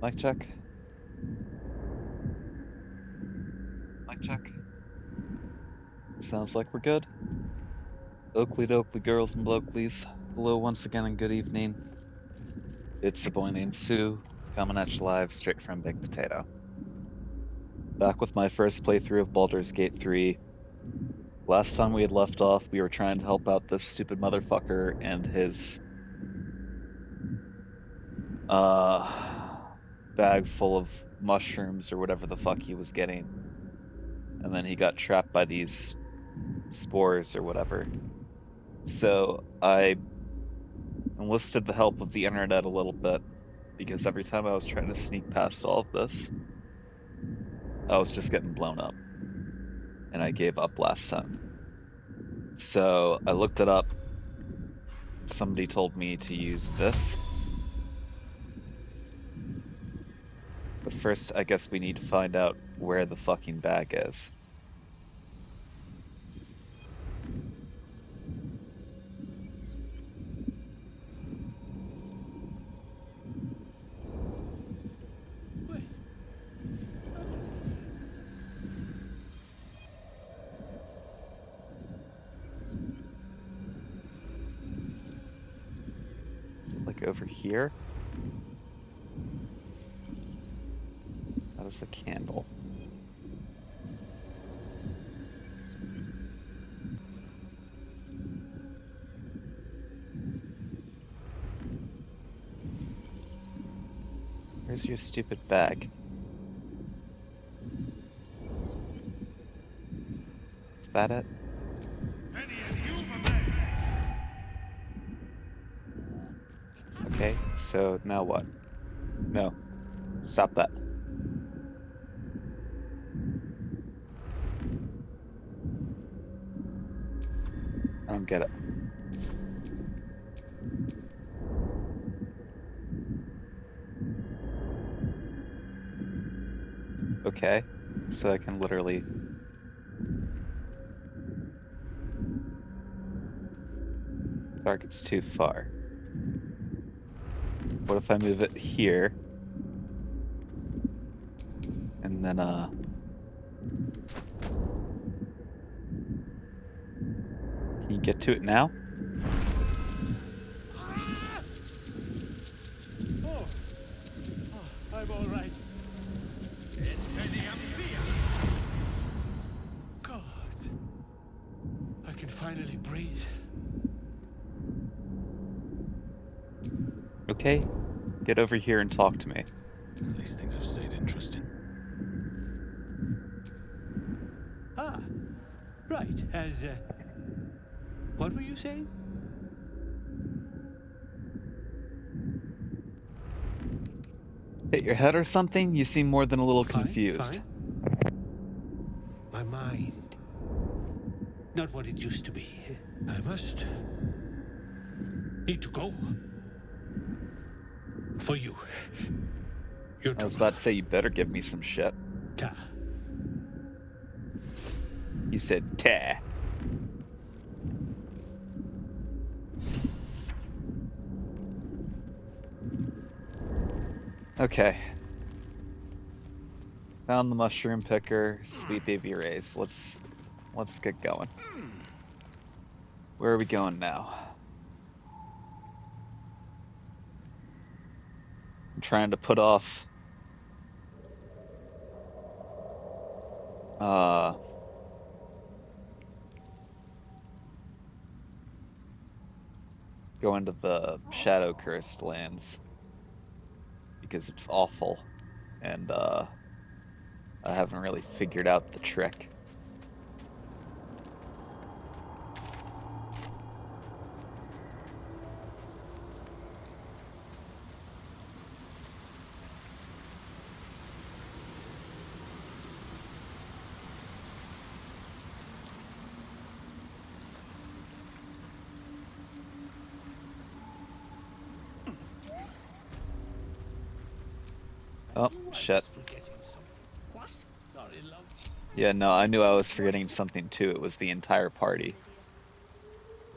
Mic check. Mic check. Sounds like we're good. Oakley dokley girls and blokeleys. Hello once again and good evening. It's a boy named Sue, coming at you live straight from Big Potato. Back with my first playthrough of Baldur's Gate 3. Last time we had left off, we were trying to help out this stupid motherfucker and his bag full of mushrooms or whatever the fuck he was getting. And then he got trapped by these spores or whatever. So I enlisted the help of the internet a little bit, because every time I was trying to sneak past all of this, I was just getting blown up. And I gave up last time. So I looked it up. Somebody told me to use this. But first, I guess we need to find out where the fucking bag is. Like over here? That is a candle. Where's your stupid bag? Is that it? Okay, so now what? No. Stop that. I don't get it. Okay, so I can literally... Target's too far. What if I move it here? And then, can you get to it now? I'm all right. God, I can finally breathe. Okay, get over here and talk to me. At least things have stayed interesting. Ah, right. What were you saying? Hit your head or something? You seem more than a little confused. Fine. My mind. Not what it used to be. I must need to go. For you. Your I was about to say you better give me some shit. Ta. You said ta. Okay. Found the mushroom picker, sweet baby rays. Let's get going. Where are we going now? I'm trying to put off going to the shadow cursed lands because it's awful, and I haven't really figured out the trick. Oh, shit. Yeah, no, I knew I was forgetting something too. It was the entire party.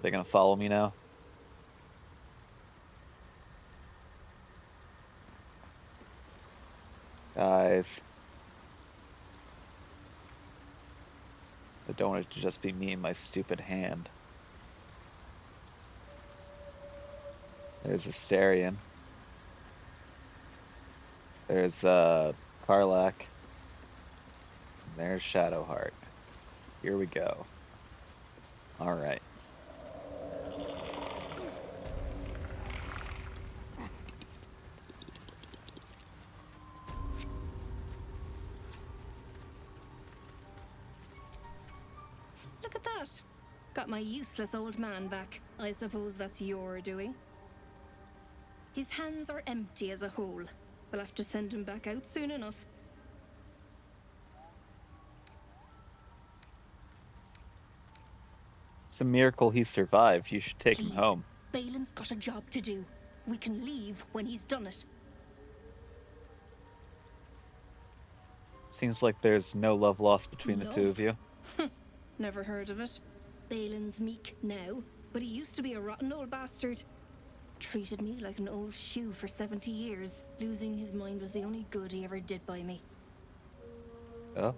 They gonna follow me now? Guys. I don't want it to just be me and my stupid hand. There's Asterion. There's Karlach. And there's Shadowheart. Here we go. Alright. Look at that. Got my useless old man back. I suppose that's your doing. His hands are empty as a whole. We'll have to send him back out soon enough. It's a miracle he survived. You should take him Please. home. Balin's got a job to do. We can leave when he's done it. Seems like there's no love lost between the two of you. Never heard of it. Balin's meek now, but he used to be a rotten old bastard. Treated me like an old shoe for 70 years. Losing his mind was the only good he ever did by me. Oh.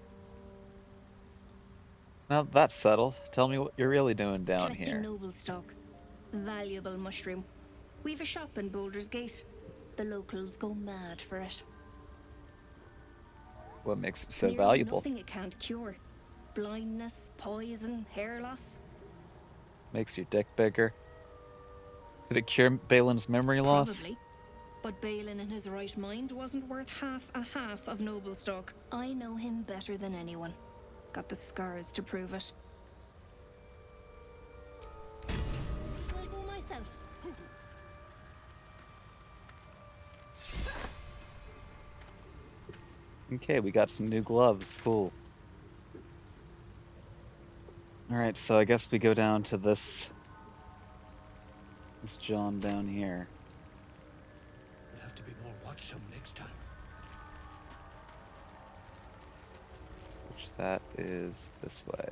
Now that's settled. Tell me what you're really doing down Collecting here. noble stock. Valuable mushroom. We've a shop in Baldur's Gate. The locals go mad for it. What makes it so Nearly valuable? Nothing it can't cure. Blindness, poison, hair loss. Makes your dick bigger. Could it cure Balin's memory loss? Probably. But Balin in his right mind wasn't worth half of noble stock. I know him better than anyone. Got the scars to prove it. I'll go myself. Okay, we got some new gloves. Cool. Alright, so I guess we go down to this John down here. We'll have to be more watchsome next time. Which that is this way.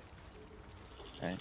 Right?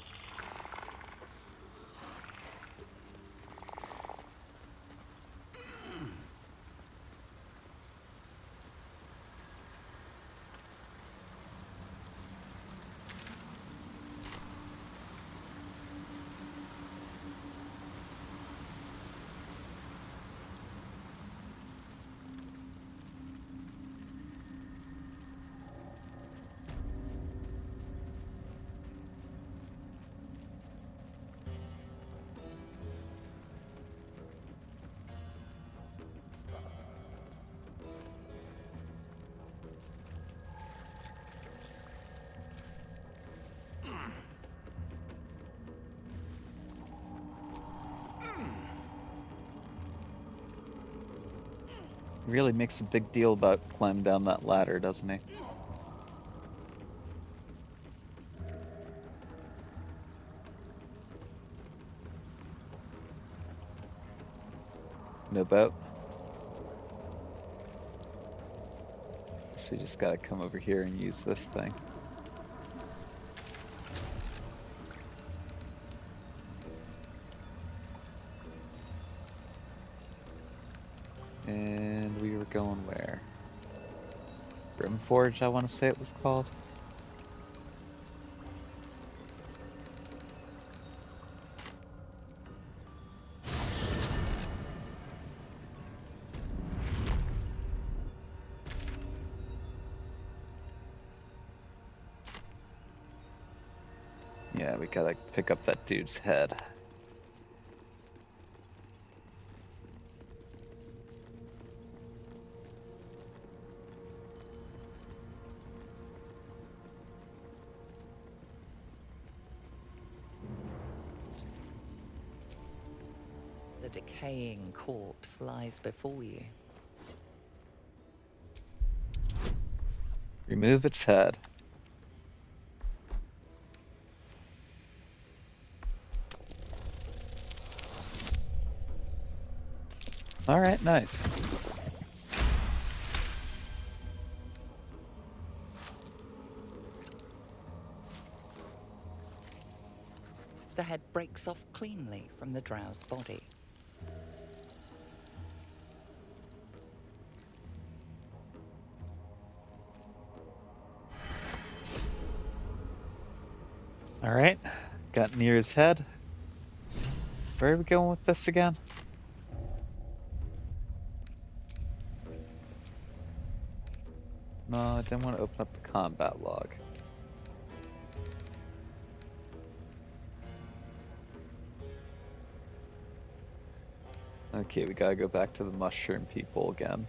Really makes a big deal about climbing down that ladder, doesn't he? No boat. So we just gotta come over here and use this thing. And we were going where? Brimforge, I want to say it was called. Yeah, we gotta pick up that dude's head. The decaying corpse lies before you. Remove its head. Alright, nice. The head breaks off cleanly from the drow's body. Alright, got near his head. Where are we going with this again? No, I didn't want to open up the combat log. Okay, we gotta go back to the mushroom people again.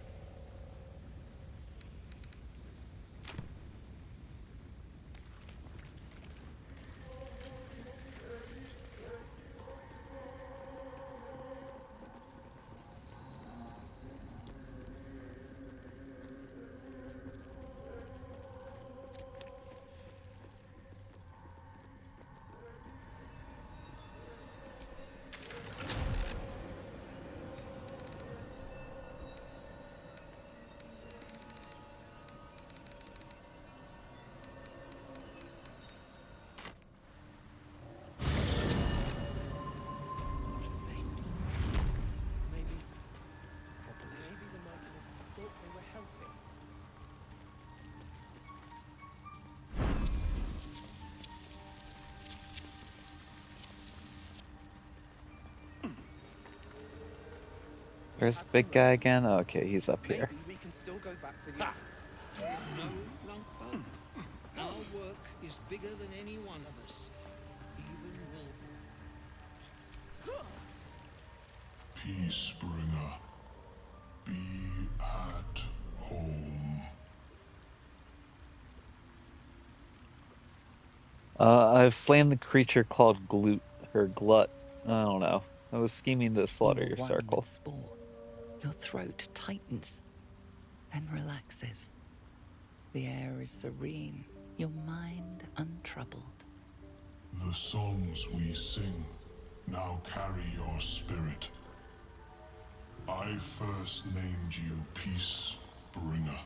Where's the big guy again? Oh, okay, he's up here. Maybe we can still go back for the others. No, Longbow. Our work is bigger than any one of us. Even Wilbur. Peacebringer, be at home. I've slain the creature called Glut, or Glut. I don't know. I was scheming to slaughter You your are one circle. with spore. Your throat tightens, then relaxes. The air is serene, your mind untroubled. The songs we sing now carry your spirit. I first named you Peacebringer.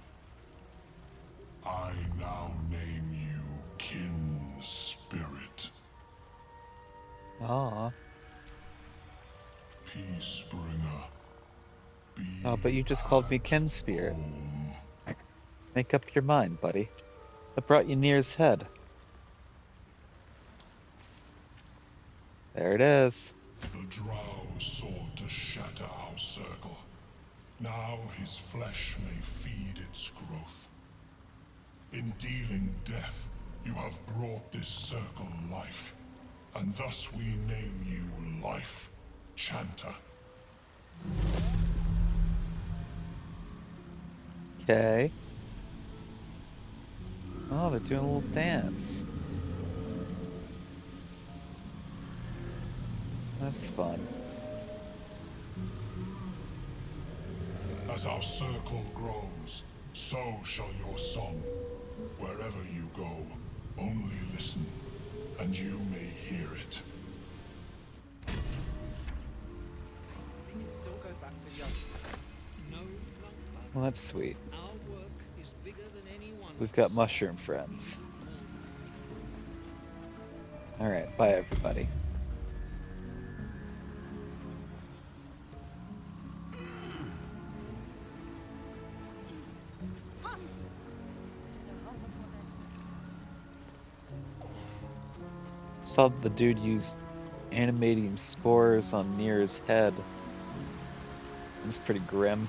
I now name you Kin Spirit. Aw. Peacebringer, be Oh, but you just called me at Kin Spirit. home. Make up your mind, buddy. I brought you near his head. There it is. The drow sought to shatter our circle. Now his flesh may feed its growth. In dealing death, you have brought this circle life, and thus we name you Life Chanter. Okay. Oh, they're doing a little dance. That's fun. As our circle grows, so shall your song. Wherever you go, only listen, and you may hear it. We can still go back for the others. No, Longbow. Well, that's sweet. Our work is bigger than any one of We've got us. mushroom friends. Alright, bye everybody. Saw the dude use animating spores on Nier's head. It's pretty grim.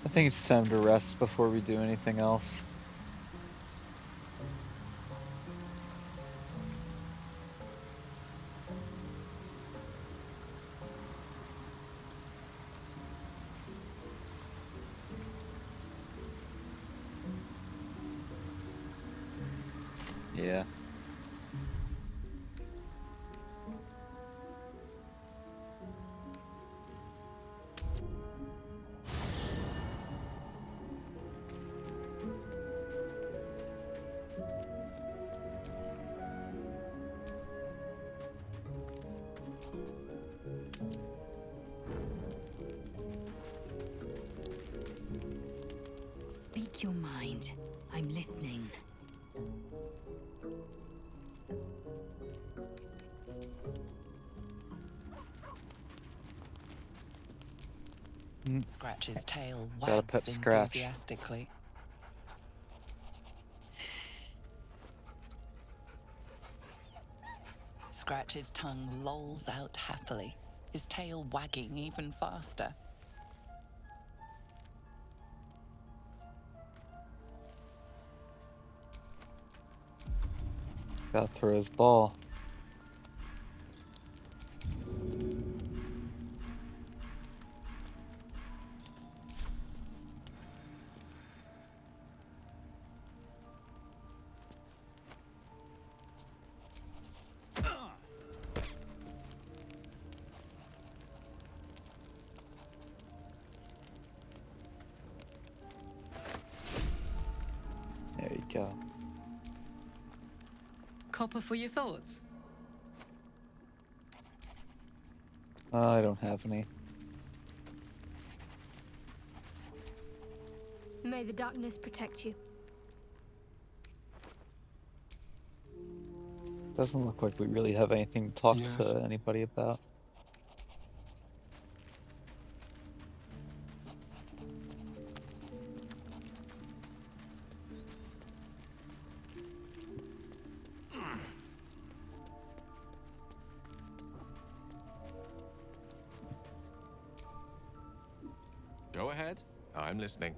I think it's time to rest before we do anything else. Yeah. Don't. I'm listening. Scratch's tail Gotta pet wags Scratch. enthusiastically. Scratch's tongue lolls out happily, his tail wagging even faster. Gotta throw his ball. There you go. Copper for your thoughts? I don't have any. May the darkness protect you. Doesn't look like we really have anything to talk Yes. to anybody about. Go ahead. I'm listening.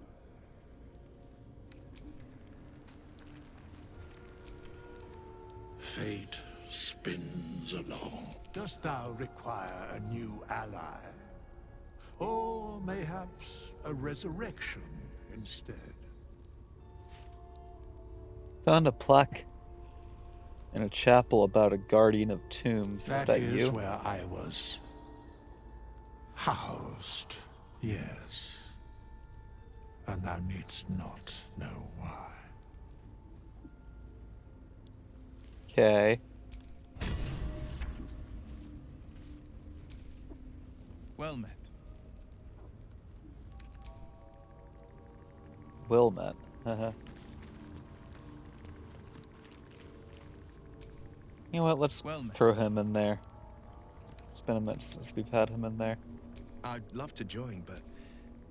Fate spins along. Dost thou require a new ally? Or mayhaps a resurrection instead? Found a plaque in a chapel about a guardian of tombs. Is that is you? where I was housed, yes. And thou needst not know why. Okay. Well met. Wilmet. Haha. You know what? Let's Well met. throw him in there. It's been a minute since we've had him in there. I'd love to join, but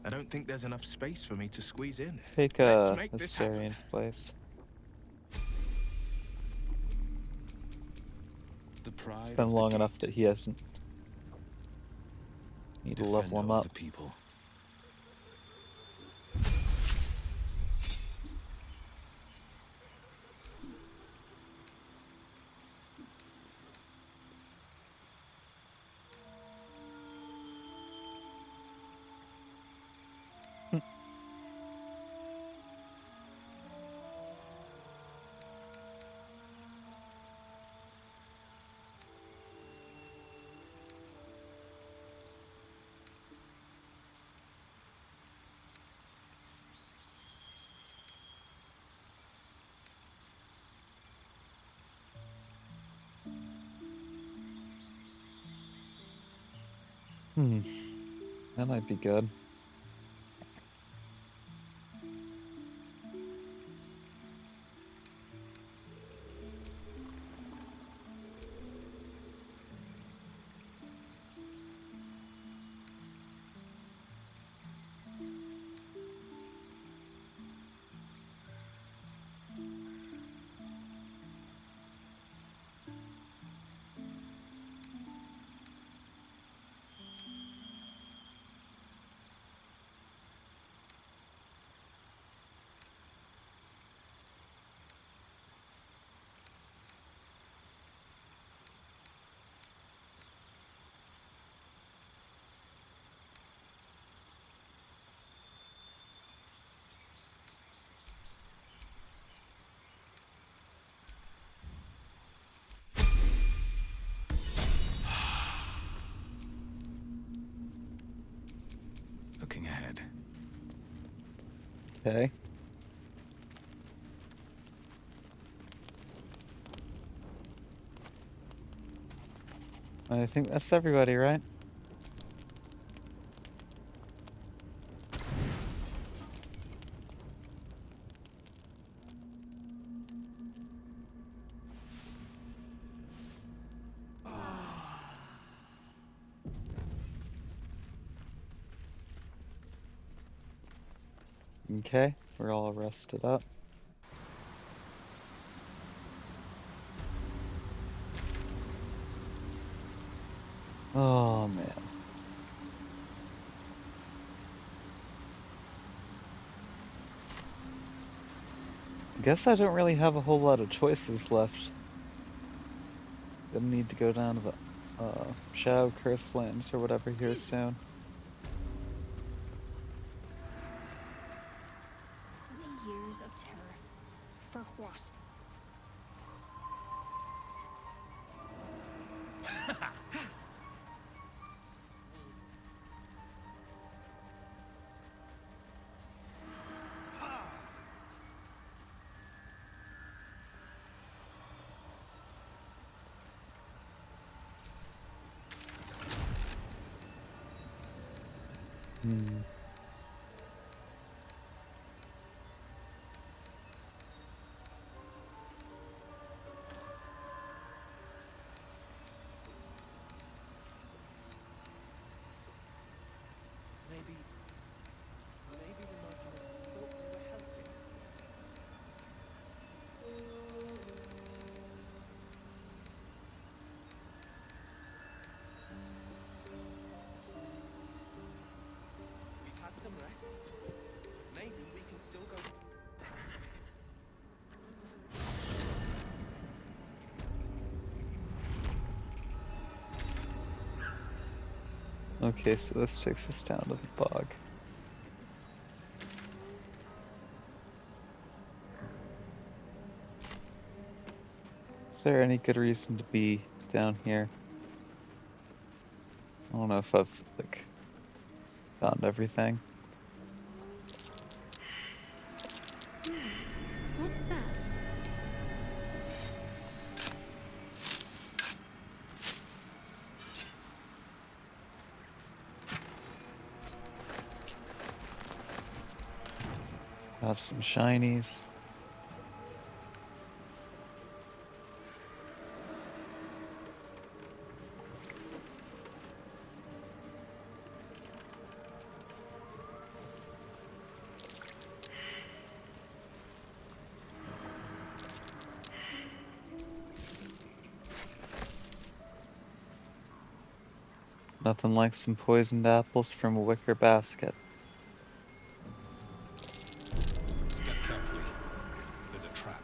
I don't think there's enough space for me to squeeze in. Take Let's make this happen. Hysterian's place. The pride It's been of the long enough gate, that he hasn't. Need to level defender him of up. the people. That might be good. Looking ahead. Okay. I think that's everybody, right? Okay, we're all rested up. Oh man. I guess I don't really have a whole lot of choices left. Gonna need to go down to the Shadow Curse Lands or whatever here soon. 20 years of terror. For what? Hmm. Maybe the Martians thought we were helping. We've had some rest. Maybe we can still go. Okay, so this takes us down to the bog. Is there any good reason to be down here? I don't know if I've, like, found everything. What's that? Got some shinies. Nothing like some poisoned apples from a wicker basket. Step carefully. There's a trap.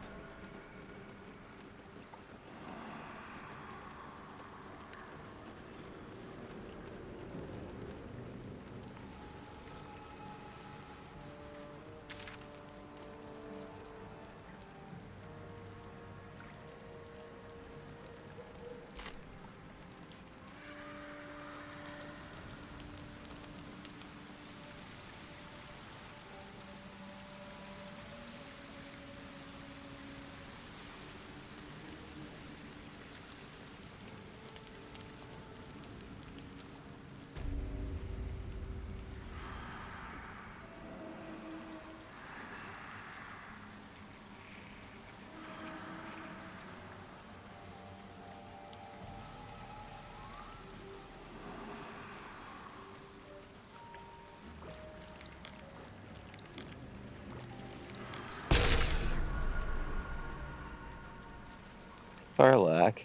Farlak.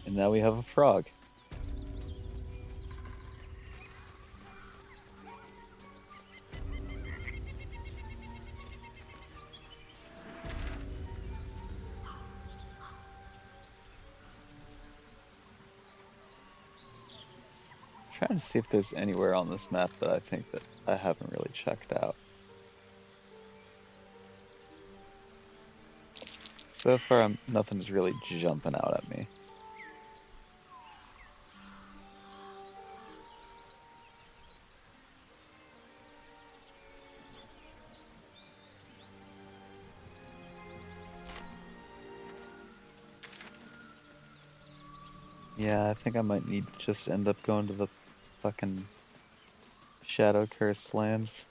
And now we have a frog. Trying to see if there's anywhere on this map that I think that I haven't really checked out. So far, nothing's really jumping out at me. Yeah, I think I might need to just end up going to the fucking Shadow Curse lands.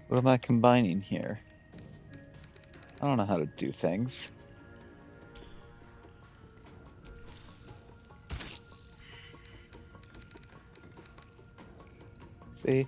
What am I combining here? I don't know how to do things. See?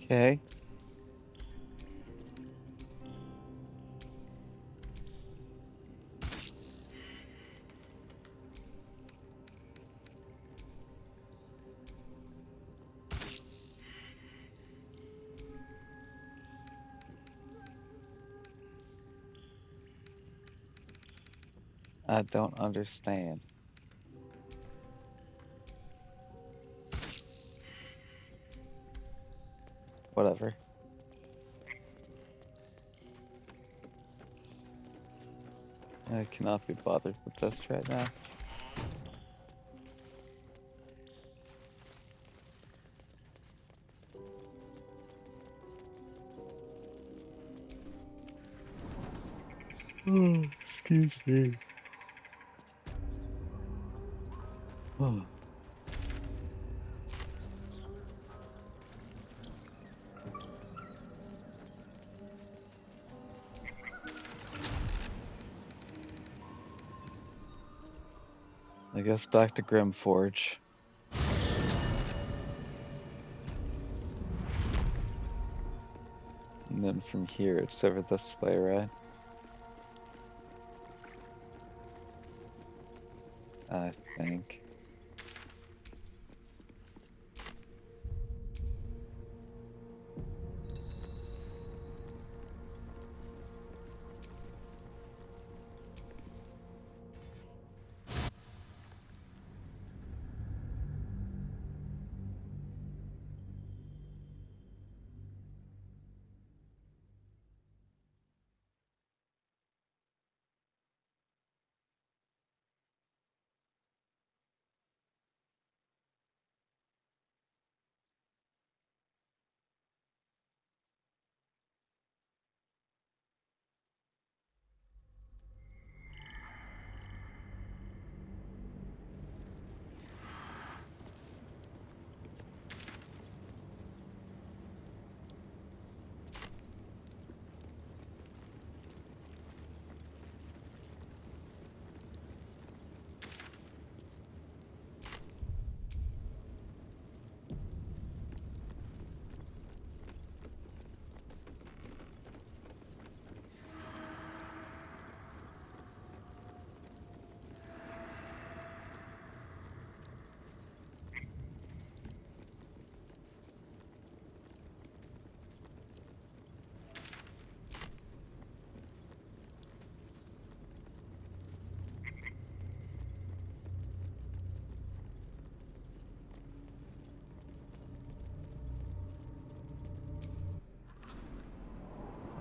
Okay. I don't understand. Whatever. I cannot be bothered with this right now. Oh, excuse me. Oh. I guess back to Grimforge. And then from here, it's over this way, right? I think.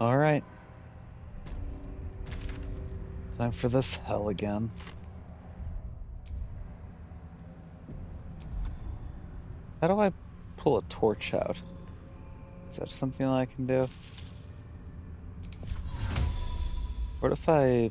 Alright. Time for this hell again. How do I pull a torch out? Is that something I can do? What if I...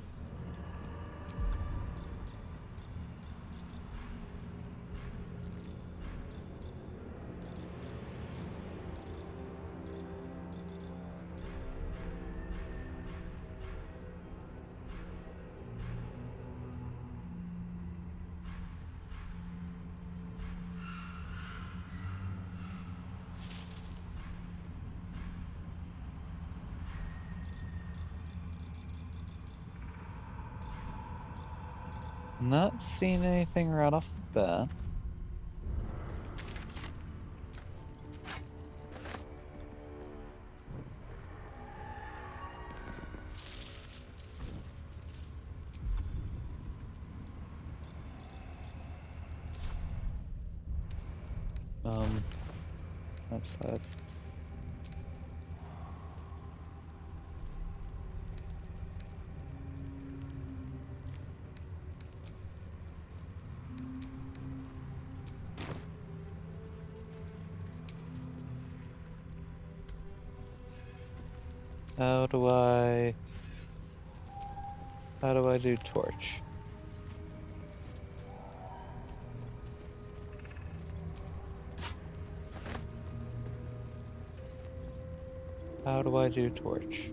Not seeing anything right off the bat. That side. How do I do torch? How do I do torch?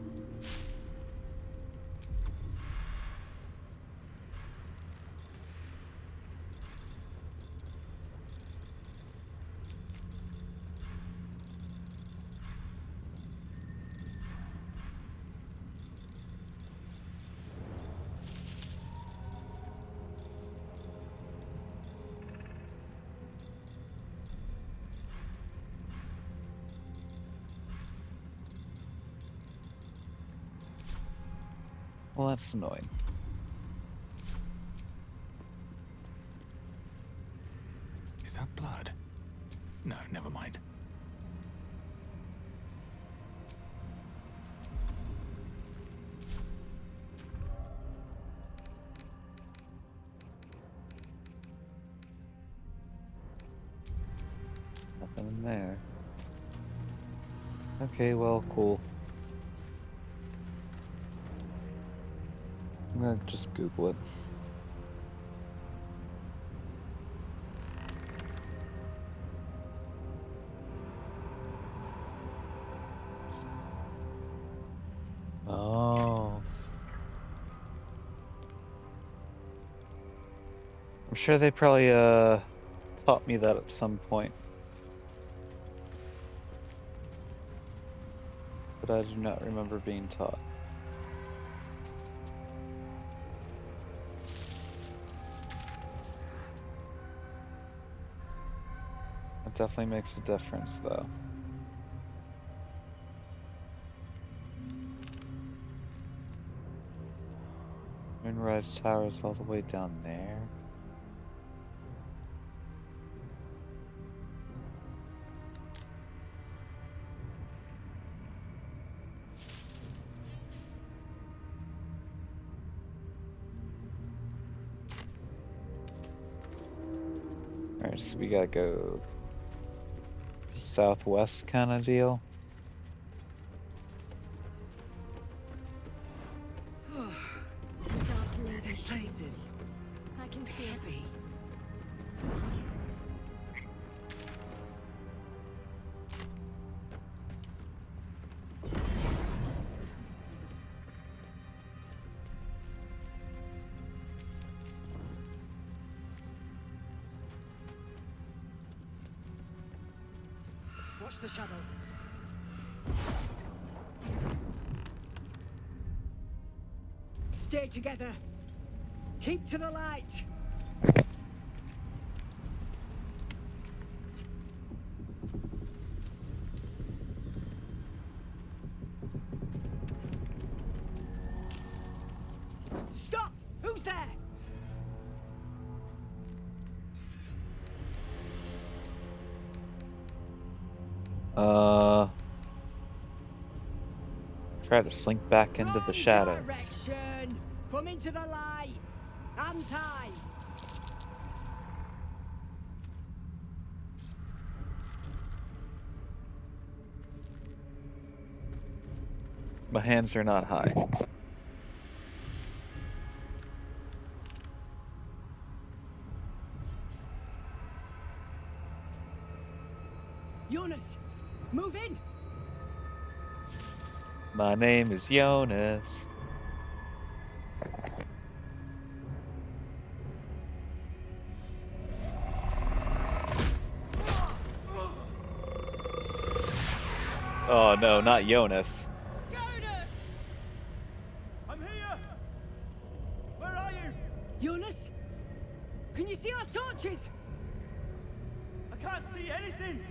Well, that's annoying. Is that blood? No, never mind. Nothing in there. Okay, well, cool. I'm gonna just Google it. Oh. I'm sure they probably taught me that at some point. But I do not remember being taught. It definitely makes a difference, though. Moonrise Tower is all the way down there. Alright, so we gotta go southwest kind of deal. These places. I can feel it. Heavy. Watch the shadows. Stay together. Keep to the light. Stop! Who's there? Try to slink back into the Wrong shadows. direction. Come into the light. Hands high. My hands are not high. Jonas, move in. My name is Jonas. Oh no, not Jonas. Jonas! I'm here! Where are you? Jonas? Can you see our torches? I can't see anything!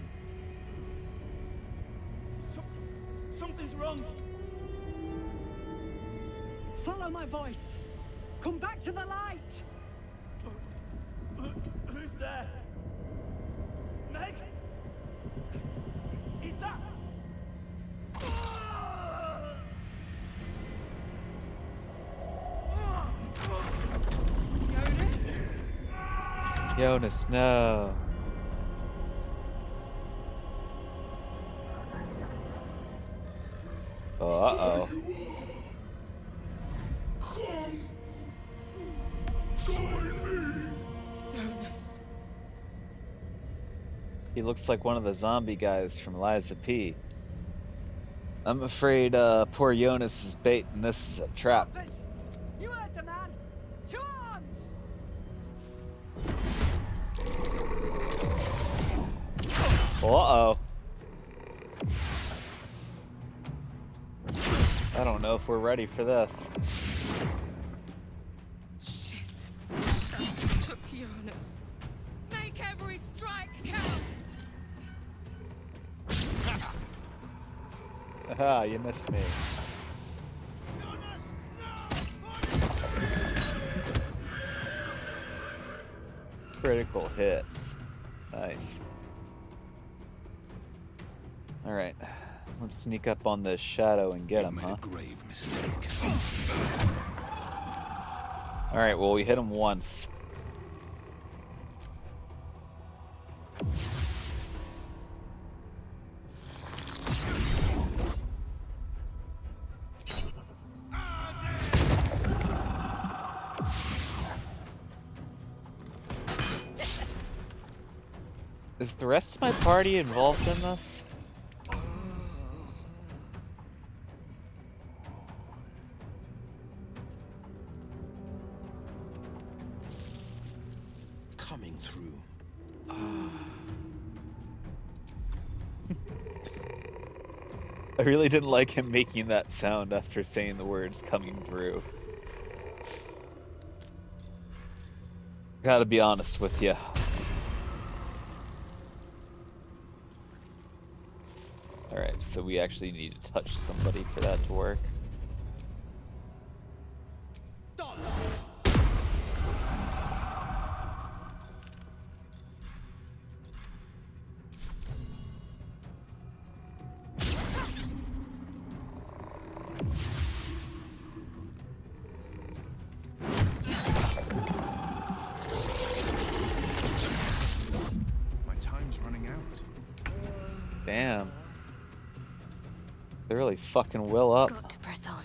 Something's wrong. Follow my voice. Come back to the light. Who's there? Meg? Is that... Jonas? Jonas, no. Oh, uh-oh. Jonas. He looks like one of the zombie guys from Liza P. I'm afraid poor Jonas is bait and this is a trap. Compass. You heard the man. To arms. Uh-oh. I don't know if we're ready for this. Shit. Shut up, Jonas. Make every strike count. Haha, you missed me. Critical hits. Nice. Alright. Let's sneak up on this shadow and get him, huh? grave mistake. Alright, well, we hit him once. Is the rest of my party involved in this? Coming through. I really didn't like him making that sound after saying the words coming through. Gotta be honest with you. Alright, so we actually need to touch somebody for that to work. My time's running out. Damn. They really fucking Will up. Got to press on.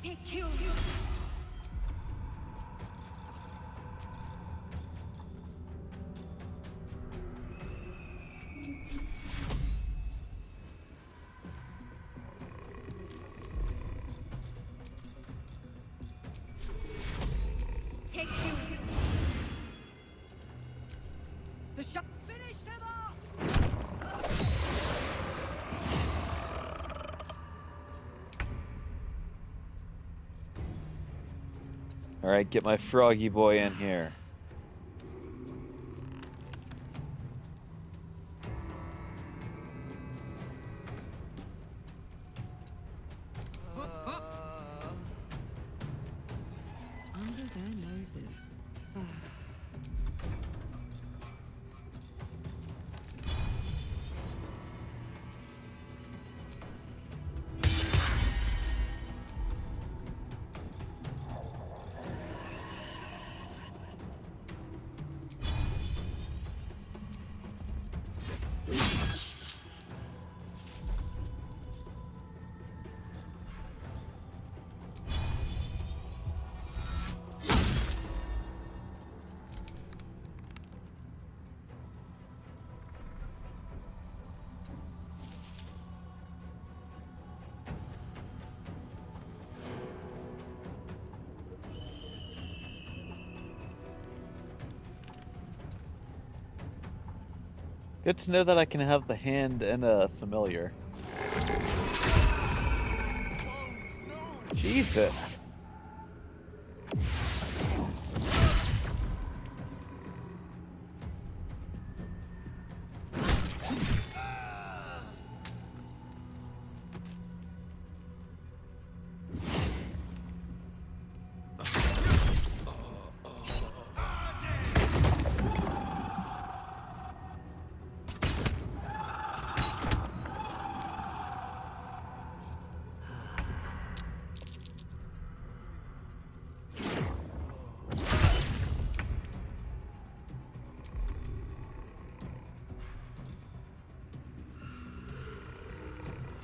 Take you. Take you. The shot. Finish them off. Alright, get my froggy boy in here. Under their noses. Good to know that I can have the hand and a familiar. Jesus.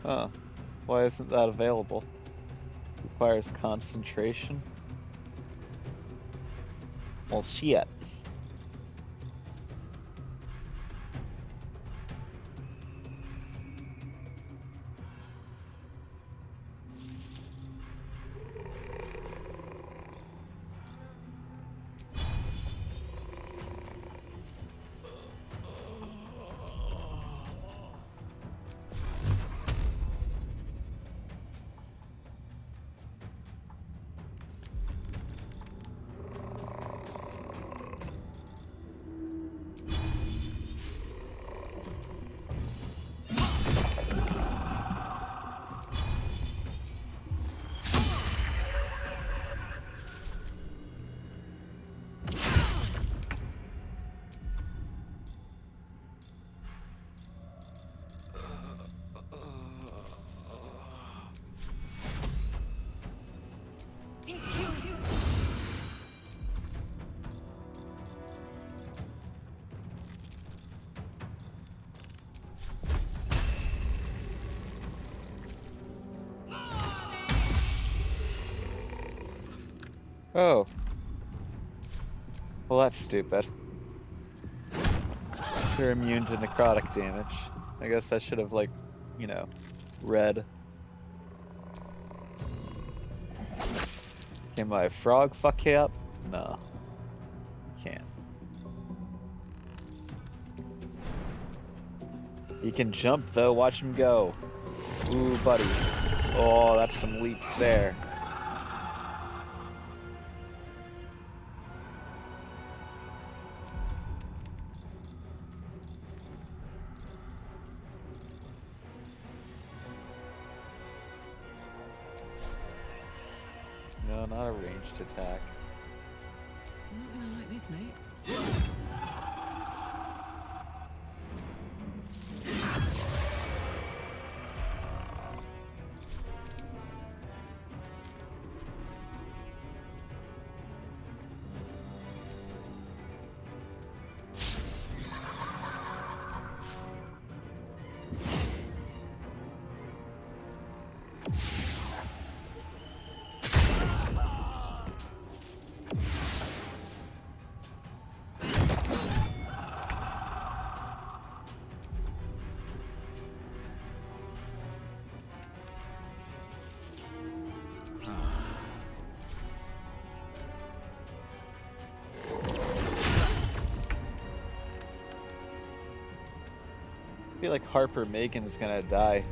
Huh. Why isn't that available? Requires concentration. Well, shit. Oh. Well, that's stupid. You're immune to necrotic damage. I guess I should have, like, you know, read. Can my frog fuck you up? No. Can't. He can jump, though. Watch him go. Ooh, buddy. Oh, that's some leaps there. No, not a ranged attack. You're not gonna like this, mate. I feel like Harper Megan's gonna die.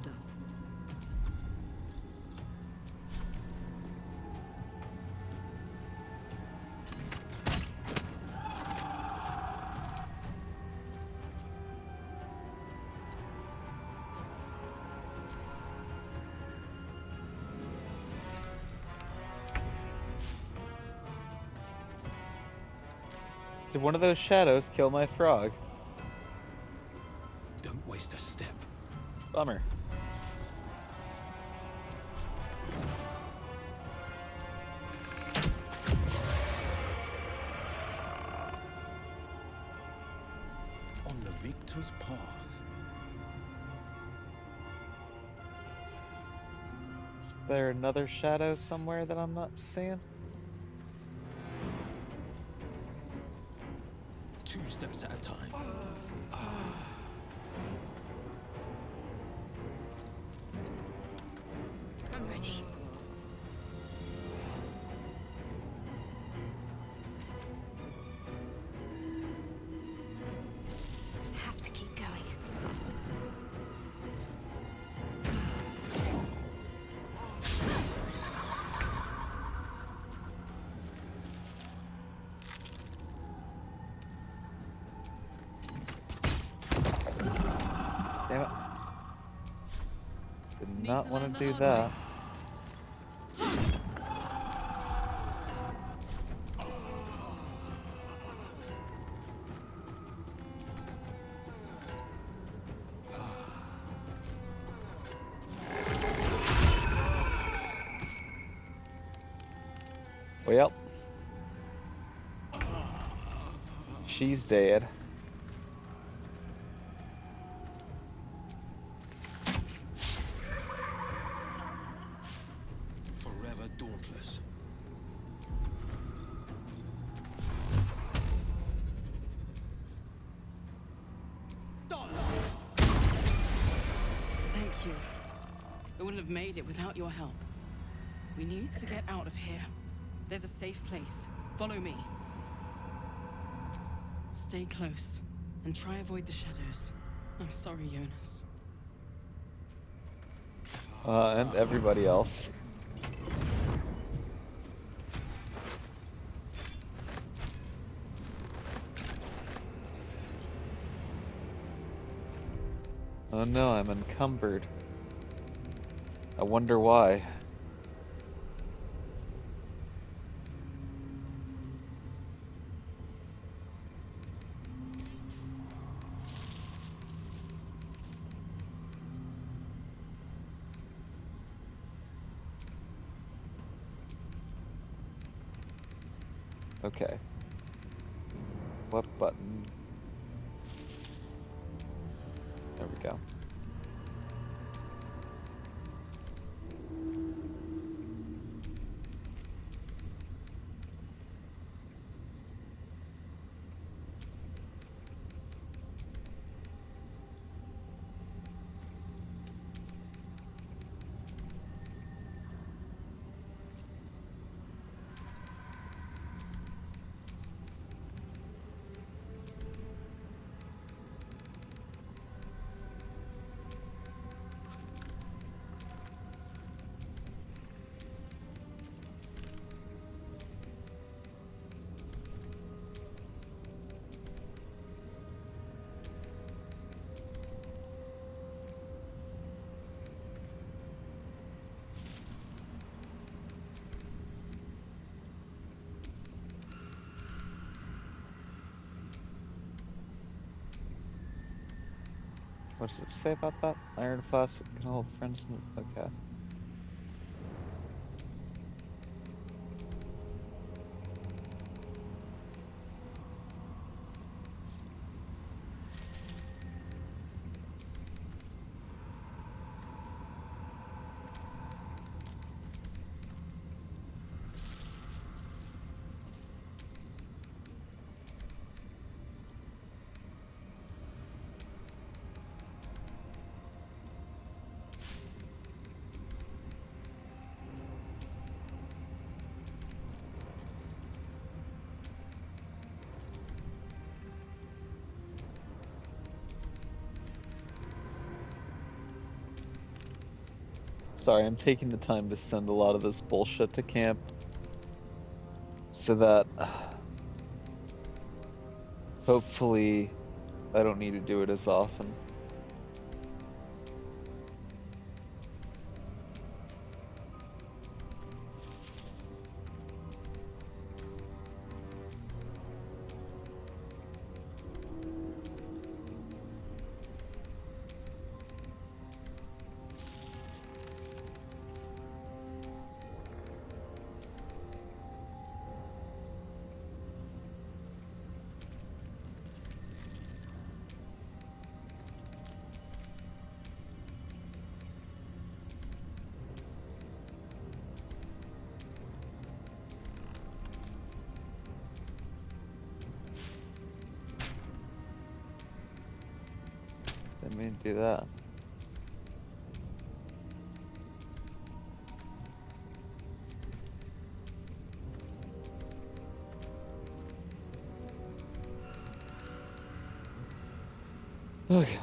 after. Did one of those shadows kill my frog? Don't waste a step. Bummer. On the victor's path. Is there another shadow somewhere that I'm not seeing? 2 steps at a time. I'm ready. Have to keep going. Damn it. Did Need not to want learn to the do hard that. way. Well, she's dead. Forever dauntless. Thank you. I wouldn't have made it without your help. We need to get out of here. There's a safe place. Follow me. Stay close and try avoid the shadows. I'm sorry, Jonas. And everybody else. Oh no, I'm encumbered. I wonder why. Okay. What button? There we go. What does it say about that? Iron faucet can hold friends in... Okay. Sorry, I'm taking the time to send a lot of this bullshit to camp so that hopefully I don't need to do it as often. Didn't mean to do that. Okay.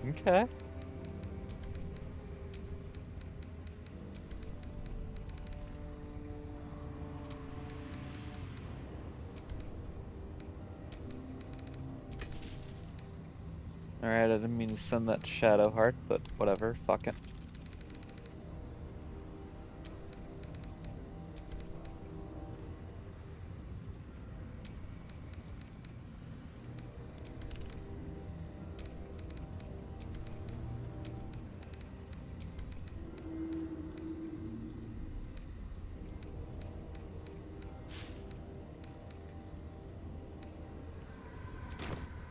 Okay. Alright, I didn't mean to send that shadow heart, but whatever, fuck it.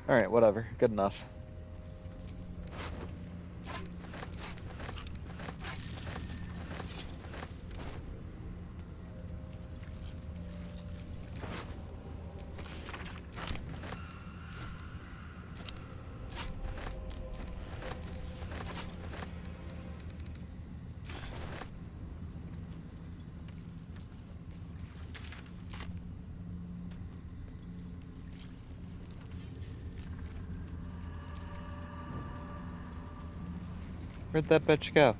Alright, whatever, good enough. Where'd that bitch go?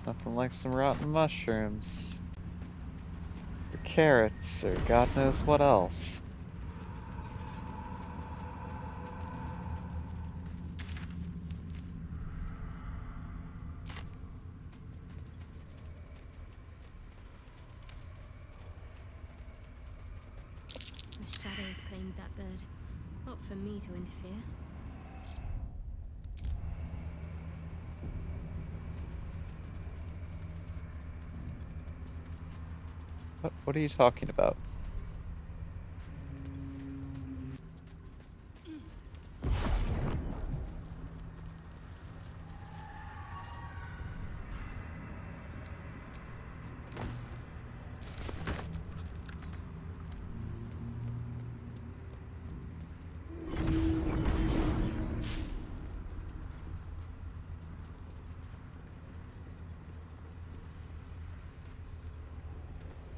Nothing like some rotten mushrooms. Or carrots, or God knows what else. The shadows claimed that bird. Not for me to interfere. What are you talking about?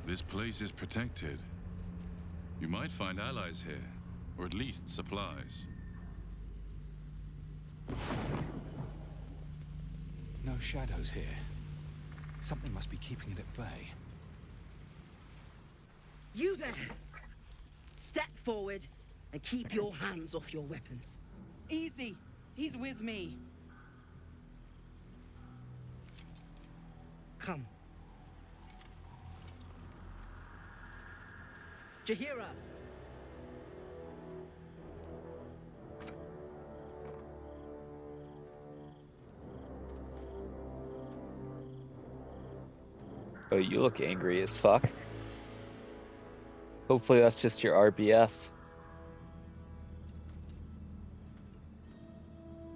This place is protected. You might find allies here, or at least supplies. No shadows here. Something must be keeping it at bay. You there! Step forward. And keep your hands off your weapons. Easy. He's with me. Come. Jahira! Oh, you look angry as fuck. Hopefully that's just your RBF.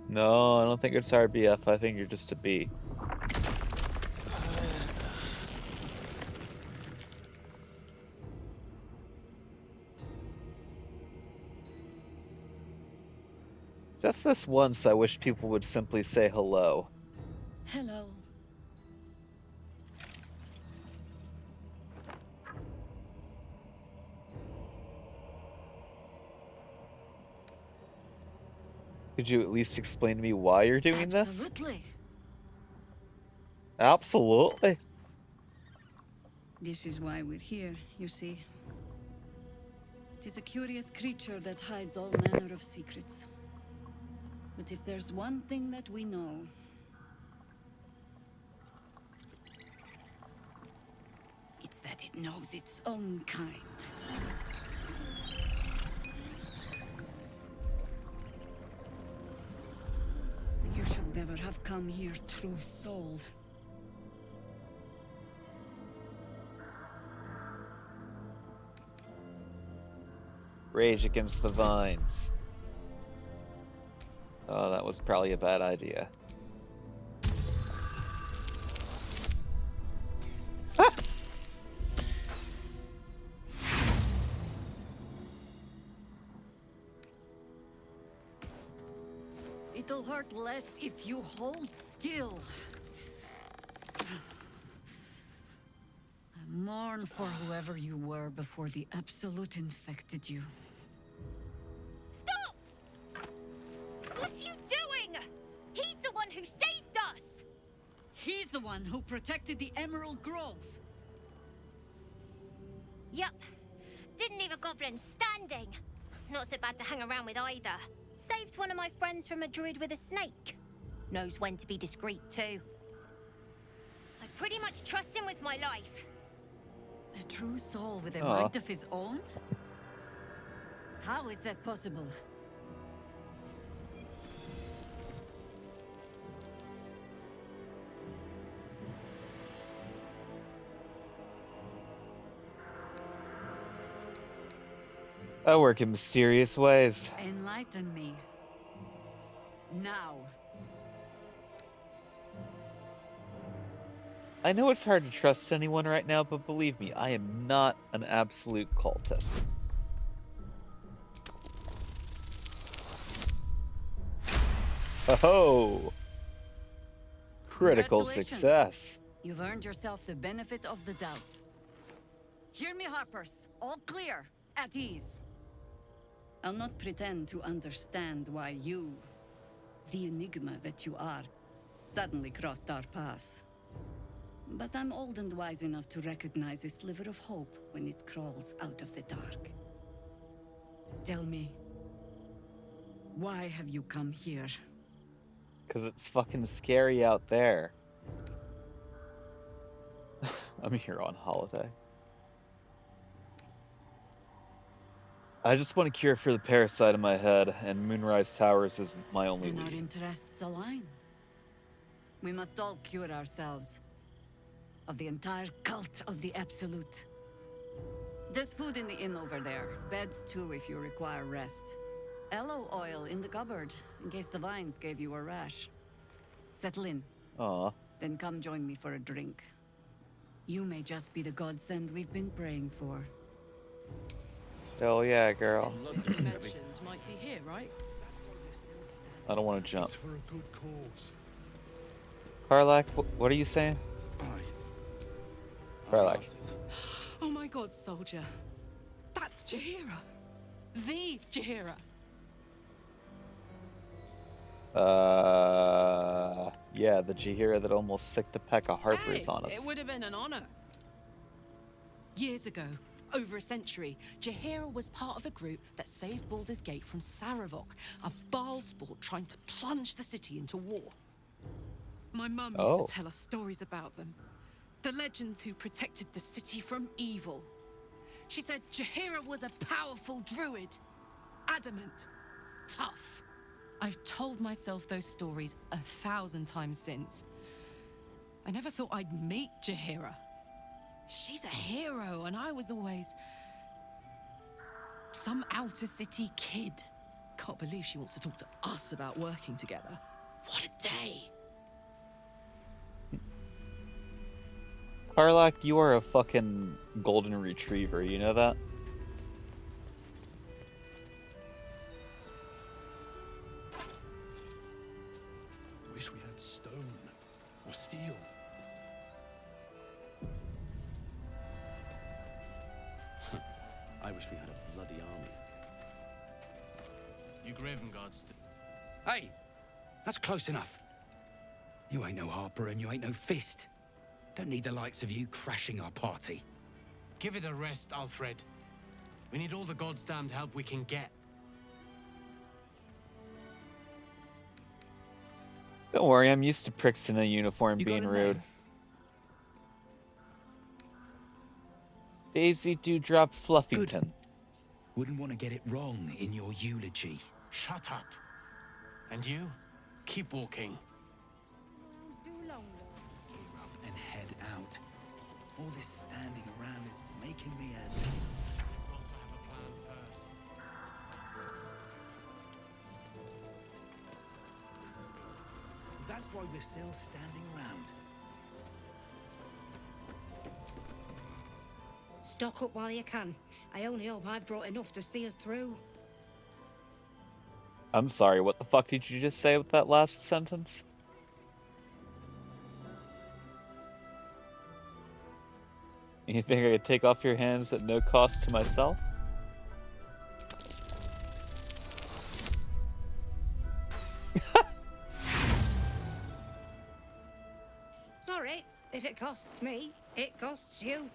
No, I don't think it's RBF. I think you're just a bee. Just this once, I wish people would simply say hello. Hello. Could you at least explain to me why you're doing this? Absolutely. Absolutely. This is why we're here, you see. It is a curious creature that hides all manner of secrets. But if there's one thing that we know, it's that it knows its own kind. You should never have come here, true soul. Rage against the vines. Oh, that was probably a bad idea. Ah! It'll hurt less if you hold still. I mourn for whoever you were before the Absolute infected you. Stop! What are you doing? He's the one who saved us! He's the one who protected the Emerald Grove. Yup. Didn't leave a goblin standing. Not so bad to hang around with either. Saved one of my friends from a druid with a snake. Knows when to be discreet too. I pretty much trust him with my life. A true soul with a mind of his own? How is that possible? I work in mysterious ways. Enlighten me. Now. I know it's hard to trust anyone right now, but believe me, I am not an absolute cultist. Oh! Critical success. You've earned yourself the benefit of the doubt. Hear me, Harpers. All clear. At ease. I'll not pretend to understand why you, the enigma that you are, suddenly crossed our path. But I'm old and wise enough to recognize a sliver of hope when it crawls out of the dark. Tell me, why have you come here? 'Cause it's fucking scary out there. I'm here on holiday. I just want a cure for the parasite in my head, and Moonrise Towers isn't my only Then our lead. interests align. We must all cure ourselves of the entire cult of the Absolute. There's food in the inn over there. Beds too if you require rest. Aloe oil in the cupboard in case the vines gave you a rash. Settle in. Aw. Then come join me for a drink. You may just be the godsend we've been praying for. Hell yeah, girl. Something you mentioned might be here, right? I don't want to jump. It's for a good cause. Karlak, what are you saying? Karlak. Oh my god, soldier. That's Jahira. The Jahira. Yeah, the Jahira that almost sicked a peck of Harpers Hey, on us. it would have been an honor. Years ago, Over a century, Jaheira was part of a group that saved Baldur's Gate from Saravok, a Baalsport trying to plunge the city into war. My mum used to tell us stories about them. The legends who protected the city from evil. She said Jaheira was a powerful druid. Adamant. Tough. I've told myself those stories 1,000 times since. I never thought I'd meet Jaheira. She's a hero, and I was always some outer city kid. Can't believe she wants to talk to us about working together. What a day! Karlak, you are a fucking golden retriever, you know that? Wish we had stone or steel. I wish we had a bloody army. You Graven Guards. Hey, that's close enough. You ain't no Harper and you ain't no Fist. Don't need the likes of you crashing our party. Give it a rest, Alfred. We need all the God's damned help we can get. Don't worry, I'm used to pricks in a uniform being rude. Daisy Dewdrop Fluffington. Good. Wouldn't want to get it wrong in your eulogy. Shut up. And you? Keep walking. And head out. All this standing around is making me end. Got to have a plan first. That's why we're still standing around. Stock up while you can. I only hope I've brought enough to see us through. I'm sorry, what the fuck did you just say with that last sentence? You think I could take off your hands at no cost to myself? Sorry, if it costs me, it costs you.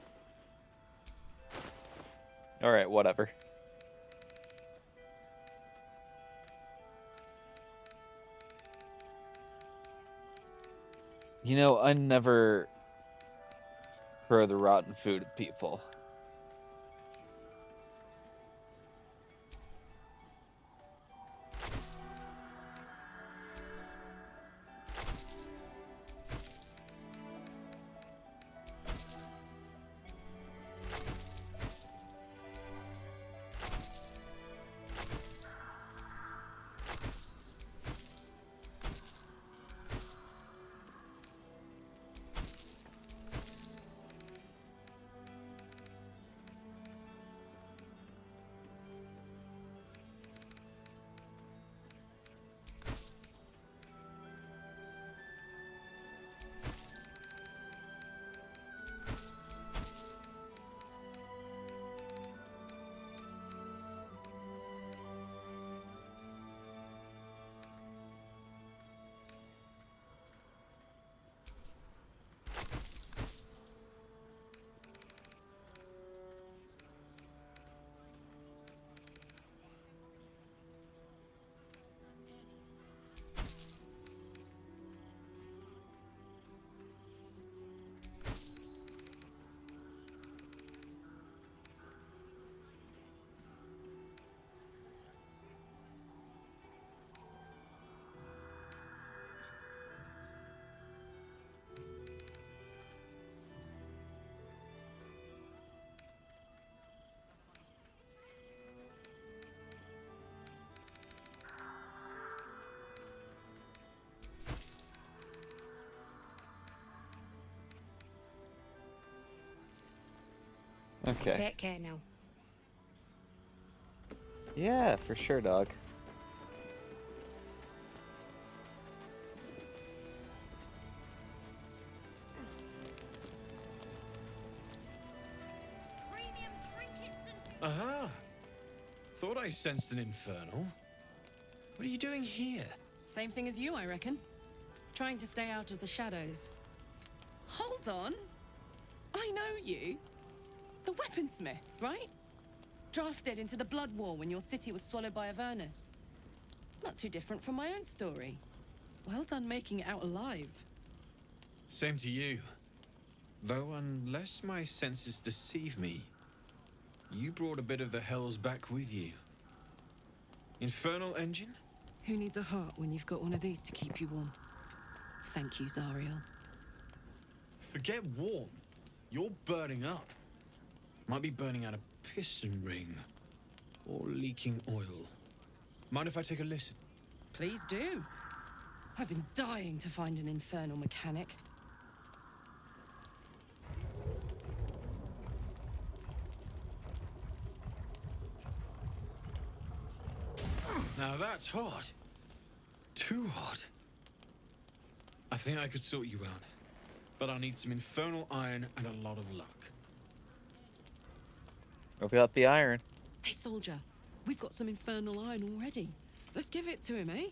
Alright, whatever. You know, I never throw the rotten food at people. Okay. Take care now. Yeah, for sure, dog. Aha! Thought I sensed an infernal. What are you doing here? Same thing as you, I reckon. Trying to stay out of the shadows. Hold on. I know you. The weaponsmith, right? Drafted into the Blood War when your city was swallowed by Avernus. Not too different from my own story. Well done making it out alive. Same to you. Though unless my senses deceive me, you brought a bit of the hells back with you. Infernal engine? Who needs a heart when you've got one of these to keep you warm? Thank you, Zariel. Forget warm. You're burning up. Might be burning out a piston ring. Or leaking oil. Mind if I take a listen? Please do. I've been dying to find an infernal mechanic. Now that's hot. Too hot. I think I could sort you out. But I'll need some infernal iron and a lot of luck. Hope you got the iron. Hey, soldier. We've got some infernal iron already. Let's give it to him, eh?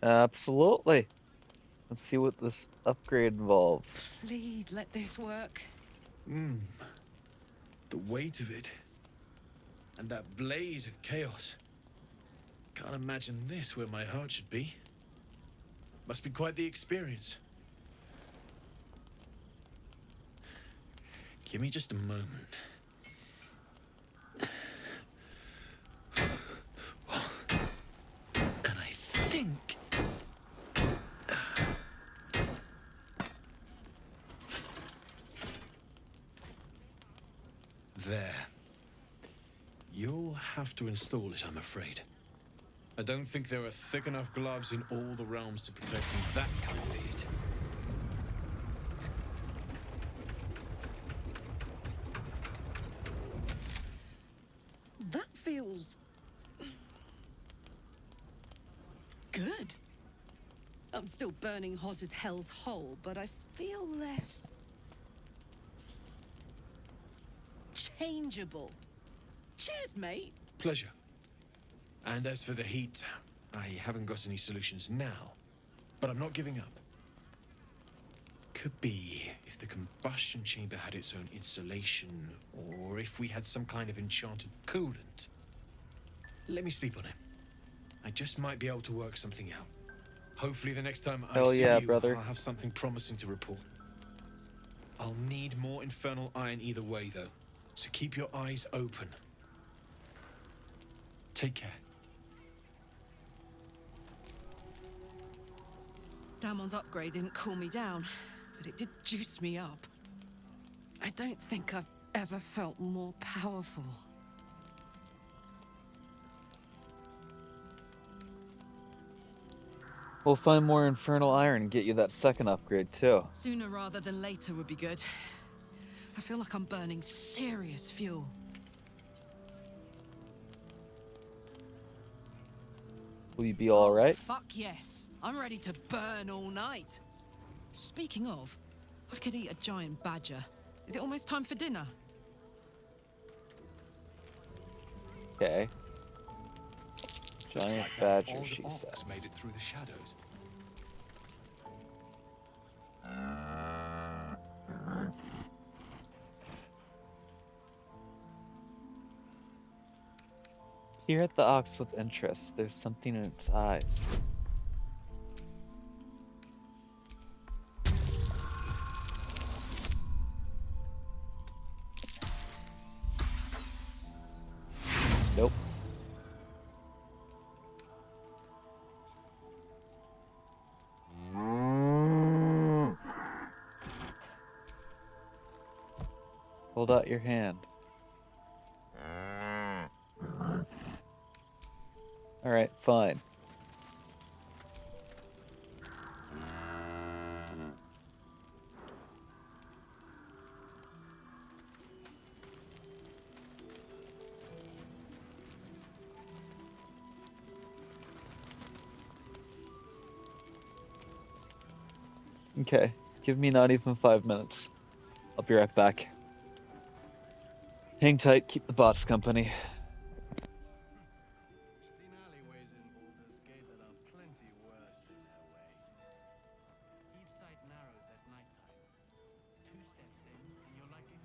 Absolutely. Let's see what this upgrade involves. Please let this work. The weight of it. And that blaze of chaos. Can't imagine this where my heart should be. Must be quite the experience. Give me just a moment. And I think... There. You'll have to install it, I'm afraid. I don't think there are thick enough gloves in all the realms to protect from that kind of heat. That feels... good. I'm still burning hot as hell's hole, but I feel less... changeable. Cheers, mate. Pleasure. And as for the heat, I haven't got any solutions now, but I'm not giving up. Could be if the combustion chamber had its own insulation, or if we had some kind of enchanted coolant. Let me sleep on it. I just might be able to work something out. Hopefully the next time I see you, brother. I'll have something promising to report. I'll need more infernal iron either way, though, so keep your eyes open. Take care. Damon's upgrade didn't cool me down, but it did juice me up. I don't think I've ever felt more powerful. We'll find more infernal iron and get you that second upgrade, too. Sooner rather than later would be good. I feel like I'm burning serious fuel. Will you be alright? Fuck yes. I'm ready to burn all night. Speaking of, I could eat a giant badger. Is it almost time for dinner? Okay. Giant badger, she says. Made it through the shadows. Peer at the ox with interest. There's something in its eyes. Nope. Hold out your hand. Alright, fine. Okay, give me not even 5 minutes. I'll be right back. Hang tight, keep the bots company. Keep sight narrows at nighttime. 2 steps in, and you're likely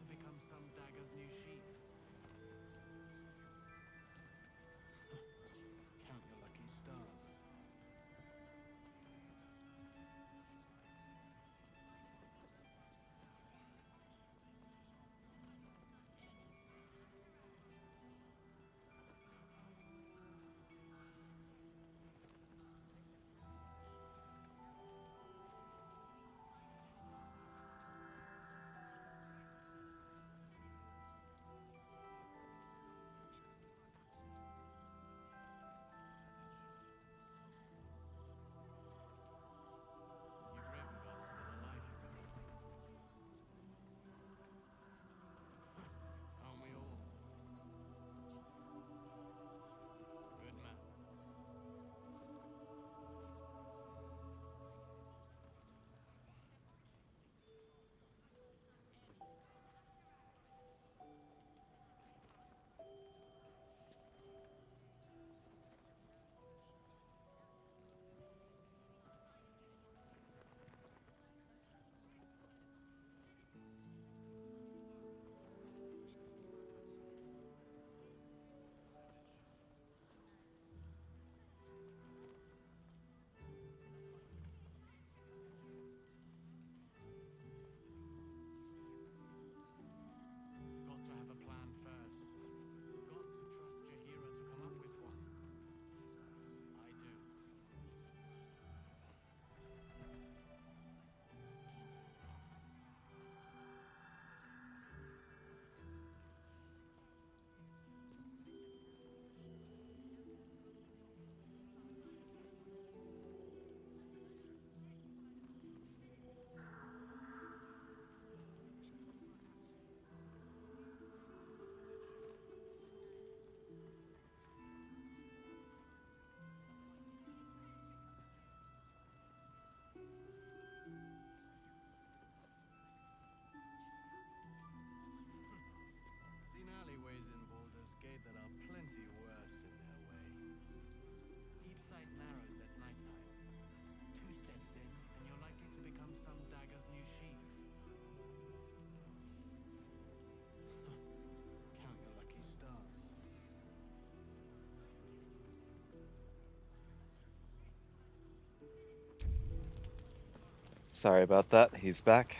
Sorry about that. He's back.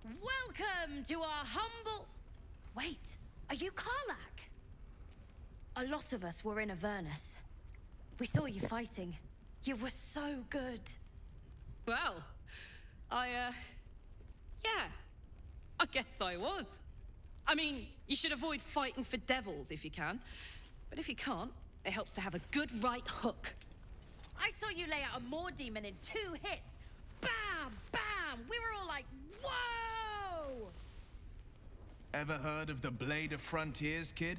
Welcome to our humble... Wait, are you Karlak? A lot of us were in Avernus. We saw you fighting. You were so good. Well, yeah, I guess I was. I mean, you should avoid fighting for devils if you can. But if you can't, it helps to have a good right hook. I saw you lay out a Moor demon in 2 hits. Bam! Bam! We were all like, whoa! Ever heard of the Blade of Frontiers, kid?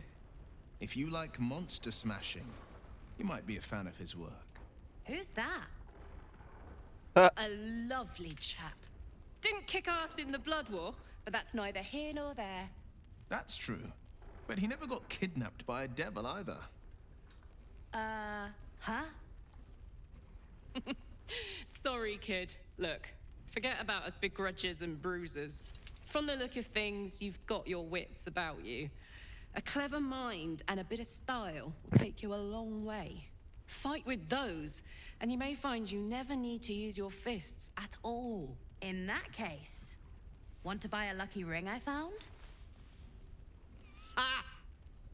If you like monster smashing, you might be a fan of his work. Who's that? A lovely chap. Didn't kick ass in the Blood War, but that's neither here nor there. That's true. But he never got kidnapped by a devil either. Huh? Sorry, kid. Look, forget about us begrudgers and bruisers. From the look of things, you've got your wits about you. A clever mind and a bit of style will take you a long way. Fight with those, and you may find you never need to use your fists at all. In that case, want to buy a lucky ring I found? Ha!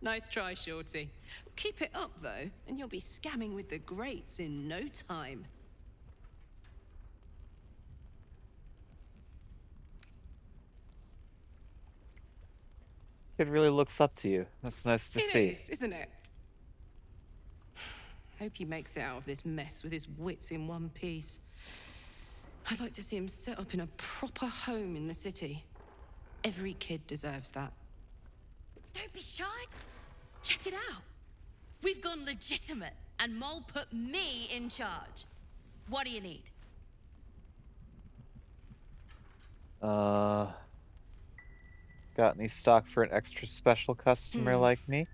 Nice try, Shorty. Keep it up, though, and you'll be scamming with the greats in no time. Kid really looks up to you. That's nice to see. It is, isn't it? Hope he makes it out of this mess with his wits in one piece. I'd like to see him set up in a proper home in the city. Every kid deserves that. Don't be shy. Check it out. We've gone legitimate, and Mole put me in charge. What do you need? Got any stock for an extra special customer like me?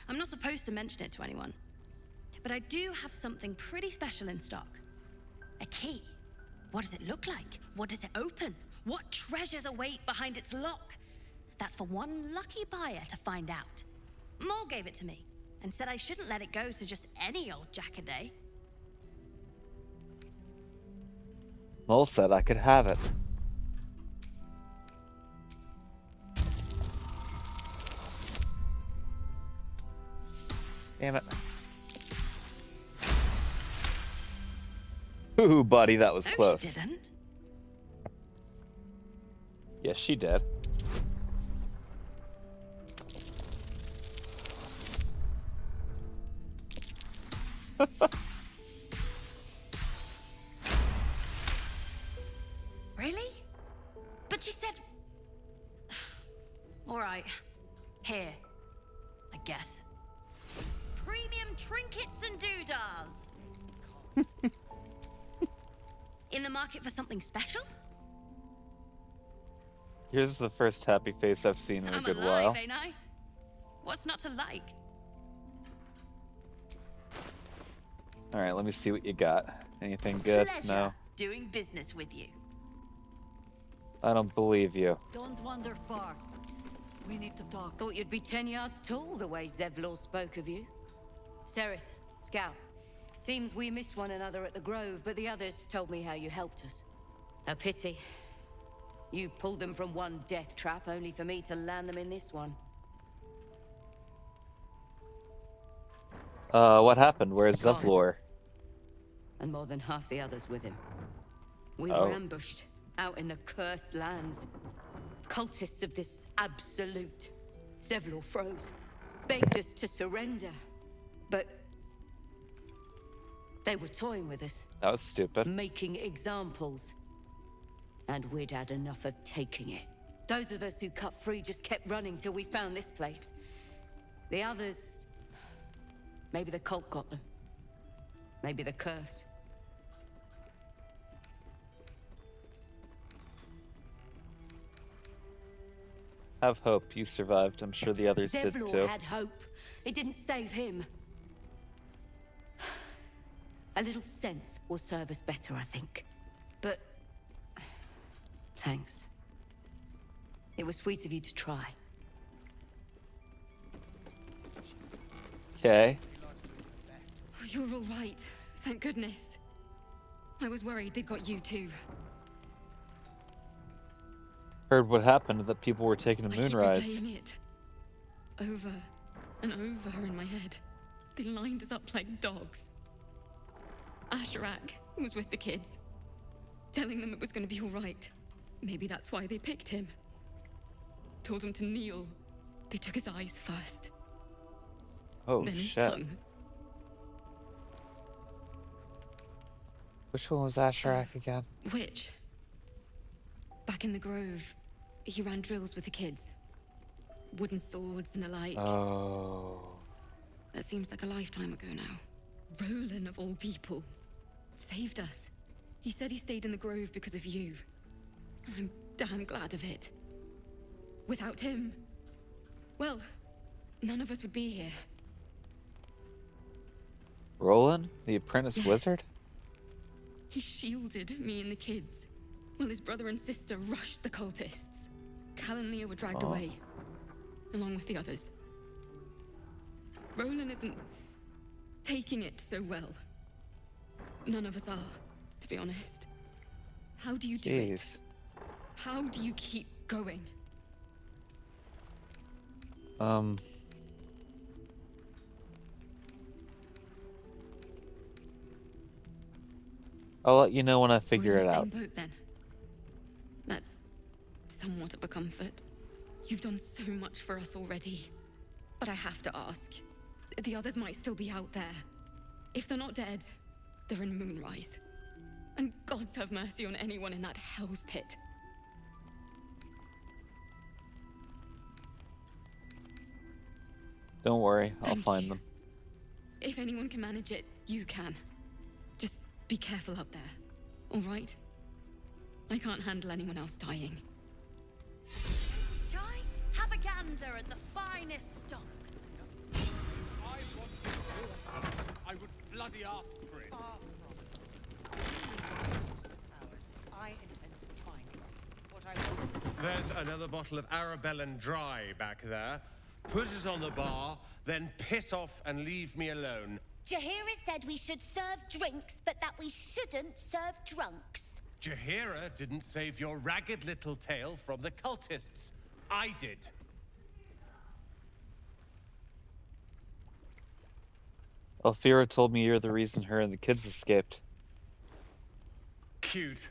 I'm not supposed to mention it to anyone, but I do have something pretty special in stock. A key. What does it look like? What does it open? What treasures await behind its lock? That's for one lucky buyer to find out. Mole gave it to me and said I shouldn't let it go to just any old jackaday. Mole said I could have it. Damn it. Ooh, buddy, that was close. She didn't. Yes, she did. Really? But she said... All right. Here. I guess. Premium trinkets and doodahs. In the market for something special? Here's the first happy face I've seen in a good while. Ain't I? What's not to like? Alright, let me see what you got. Anything good? Pleasure No? doing business with you. I don't believe you. Don't wander far. We need to talk. Thought you'd be 10 yards tall the way Zevlor spoke of you. Ceres, Scout. Seems we missed one another at the Grove, but the others told me how you helped us. A pity. You pulled them from one death trap, only for me to land them in this one. What happened? Where's Gone. Zevlor? And more than half the others with him. We Oh. were ambushed out in the cursed lands. Cultists of this absolute. Zevlor froze, begged us to surrender. But they were toying with us. That was stupid. Making examples. And we'd had enough of taking it. Those of us who cut free just kept running till we found this place. The others... Maybe the cult got them. Maybe the curse. Have hope. You survived. I'm sure the others did Zevlor too. had hope. It didn't save him. A little sense will serve us better, I think. But... thanks. It was sweet of you to try. Okay. you're all right. Thank goodness. I was worried they'd got you too. Heard what happened, that people were taking a I keep moonrise. replaying it. Over and over in my head. They lined us up like dogs. Asherak was with the kids, telling them it was going to be all right. Maybe that's why they picked him. Told him to kneel. They took his eyes first. Oh, then his shit. tongue. Which one was Asherak again? Which? Back in the grove, he ran drills with the kids. Wooden swords and the like. Oh. That seems like a lifetime ago now. Roland, of all people, saved us. He said he stayed in the grove because of you. And I'm damn glad of it. Without him, well, none of us would be here. Roland? The apprentice Yes. wizard? He shielded me and the kids, while his brother and sister rushed the cultists. Cal and Leah were dragged away, along with the others. Roland isn't taking it so well. None of us are, to be honest. How do you do it? How do you keep going? I'll let you know when I figure We're in it the out. same boat, then. That's somewhat of a comfort. You've done so much for us already. But I have to ask. The others might still be out there. If they're not dead, they're in Moonrise. And gods have mercy on anyone in that hell's pit. Don't worry, I'll Thank find you. them. If anyone can manage it, you can. Just be careful up there, all right? I can't handle anyone else dying. Guy, have a gander at the finest stock. I would bloody ask for it. I intend to find what I want. There's another bottle of Arabellan Dry back there. Put it on the bar, then piss off and leave me alone. Jaheira said we should serve drinks, but that we shouldn't serve drunks. Jaheira didn't save your ragged little tail from the cultists. I did. Alfira told me you're the reason her and the kids escaped. Cute.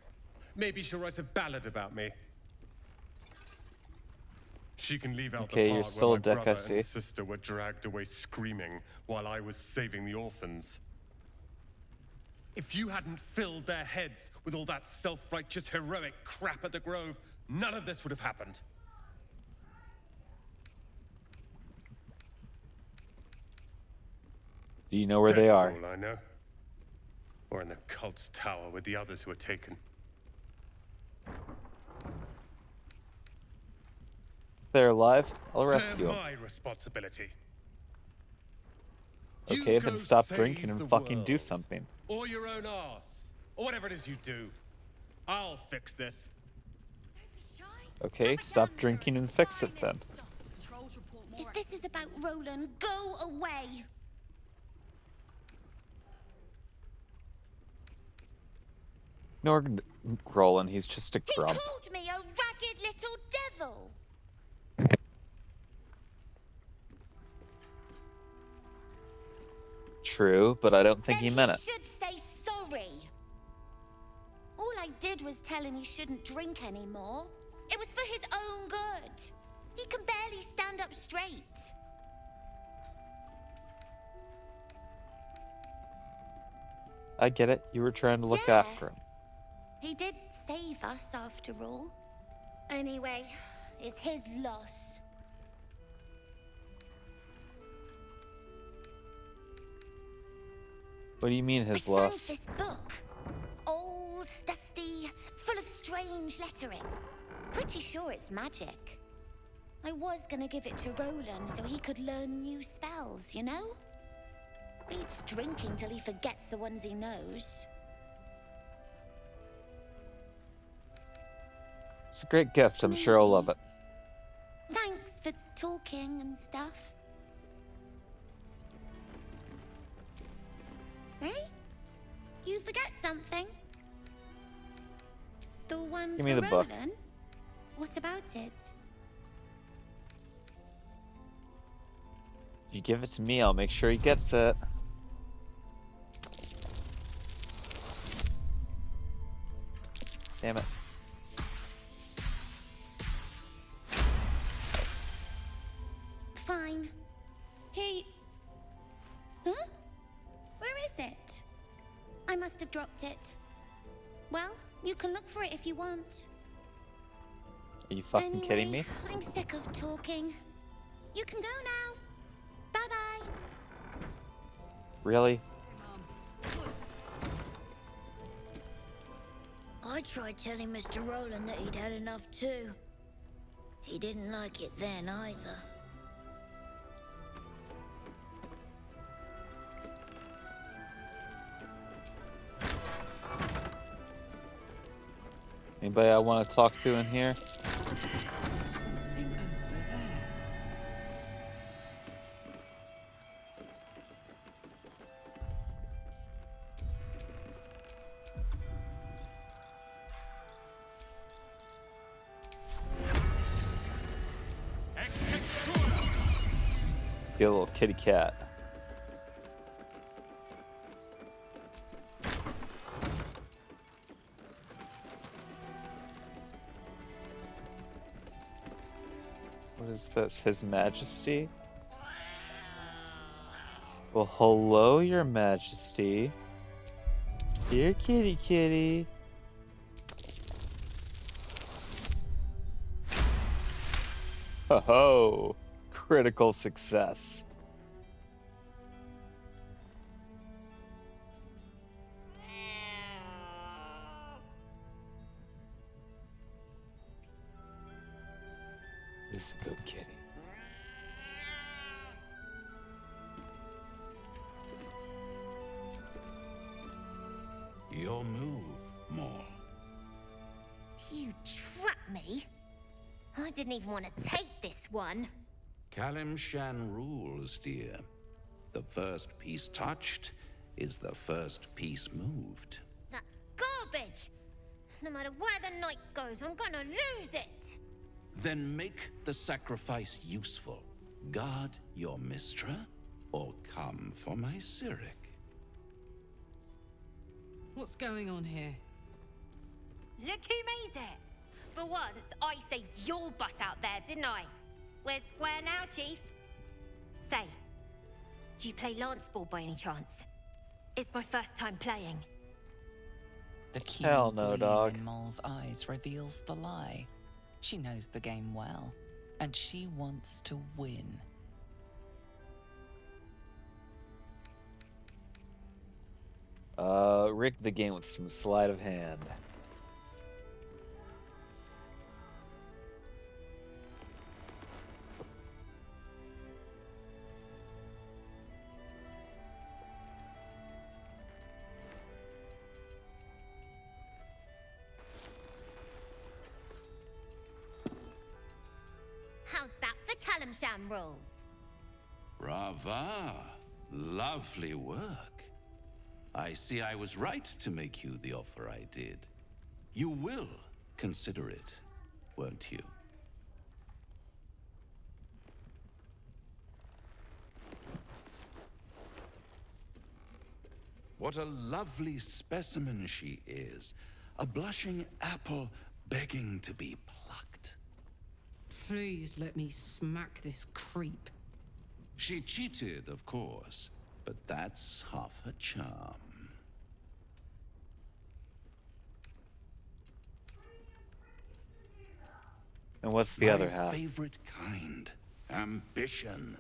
Maybe she'll write a ballad about me. She can leave out Okay, the you're part still where a my dick, I brother see. and sister were dragged away screaming while I was saving the orphans. If you hadn't filled their heads with all that self-righteous heroic crap at the Grove, none of this would have happened. Do you know where they are? For all I know. Or in the cult's tower with the others who were taken. If they're alive, I'll rescue They're them. my responsibility. Okay, You then go stop save drinking the and fucking do world. something. Or your own arse. Or whatever it is you do. I'll fix this. Okay, stop drinking and fix it then. If this is about Roland, go away. Ignore Roland, he's just a He grump. called me a ragged little devil. True, but I don't think he meant it. Should say sorry. All I did was tell him he shouldn't drink anymore. It was for his own good. He can barely stand up straight. I get it, you were trying to look Yeah. after him. He did save us after all. Anyway, it's his loss. What do you mean his loss? This book. Old, dusty, full of strange lettering. Pretty sure it's magic. I was gonna give it to Roland so he could learn new spells, you know? Beats drinking till he forgets the ones he knows. It's a great gift, I'm sure I'll love it. Thanks for talking and stuff. Eh? You forget something? The one Give me for the book. Roland? What about it? You give it to me, I'll make sure he gets it. Damn it. Fine. Hey. Huh? Where is it? I must have dropped it. Well, you can look for it if you want. Are you fucking kidding me? I'm sick of talking. You can go now. Bye-bye. Really? I tried telling Mr. Roland that he'd had enough too. He didn't like it then either. Anybody I want to talk to in here? Something over there. Let's get a little kitty cat. What is this? His Majesty? Well, hello, Your Majesty. Dear kitty kitty. Ho ho! Critical success. This is a good kitty. Your move, Maul. You trapped me. I didn't even want to take this one. Kalimshan rules, dear. The first piece touched is the first piece moved. That's garbage. No matter where the night goes, I'm gonna lose it. Then make the sacrifice useful. Guard your Mistra, or come for my Cyric. What's going on here? Look who made it. For once, I saved your butt out there, didn't I? We're square now, Chief. Say, do you play lance ball by any chance? It's my first time playing. The keen Hell no, gleam dog. in Moll's eyes reveals the lie. She knows the game well, and she wants to win. Rig the game with some sleight of hand. How's that for Kalimshan rules? Brava! Lovely work. I see I was right to make you the offer I did. You will consider it, won't you? What a lovely specimen she is. A blushing apple begging to be plucked. Please let me smack this creep. She cheated, of course, but that's half her charm. And what's the other My half? favorite kind. Ambition.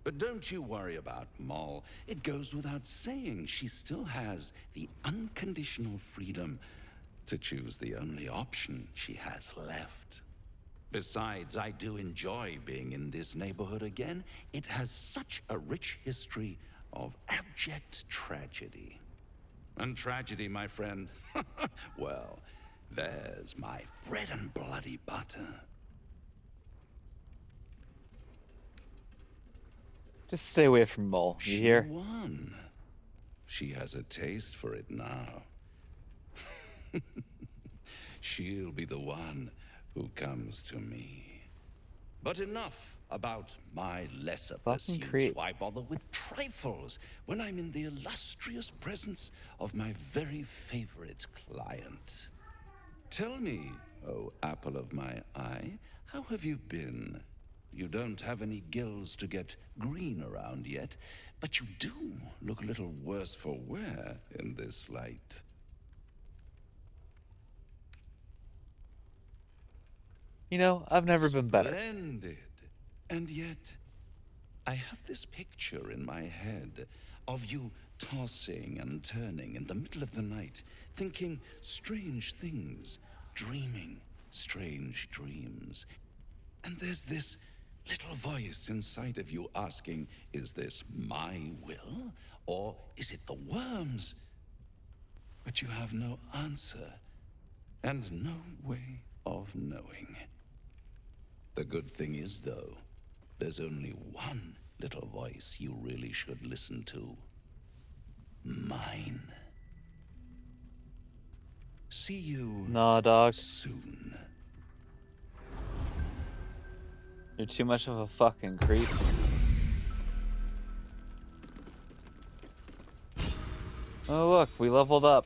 But don't you worry about Moll. It goes without saying she still has the unconditional freedom to choose the only option she has left. Besides, I do enjoy being in this neighborhood again. It has such a rich history of abject tragedy. And tragedy, my friend, well, there's my bread and bloody butter. Just stay away from Mole. You hear? She won. she has a taste for it now. She'll be the one who comes to me. But enough about my lesser Fucking pursuits. creep. Why bother with trifles when I'm in the illustrious presence of my very favorite client? Tell me, oh apple of my eye, how have you been? You don't have any gills to get green around yet, but you do look a little worse for wear in this light. You know, I've never been better. Splendid. And yet, I have this picture in my head of you tossing and turning in the middle of the night, thinking strange things, dreaming strange dreams. And there's this little voice inside of you asking, is this my will, or is it the worm's? But you have no answer, and no way of knowing. The good thing is, though, there's only one little voice you really should listen to. Mine. See you dog. soon. You're too much of a fucking creep. Oh look, we leveled up.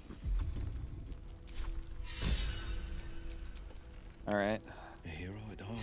Alright. A hero at heart.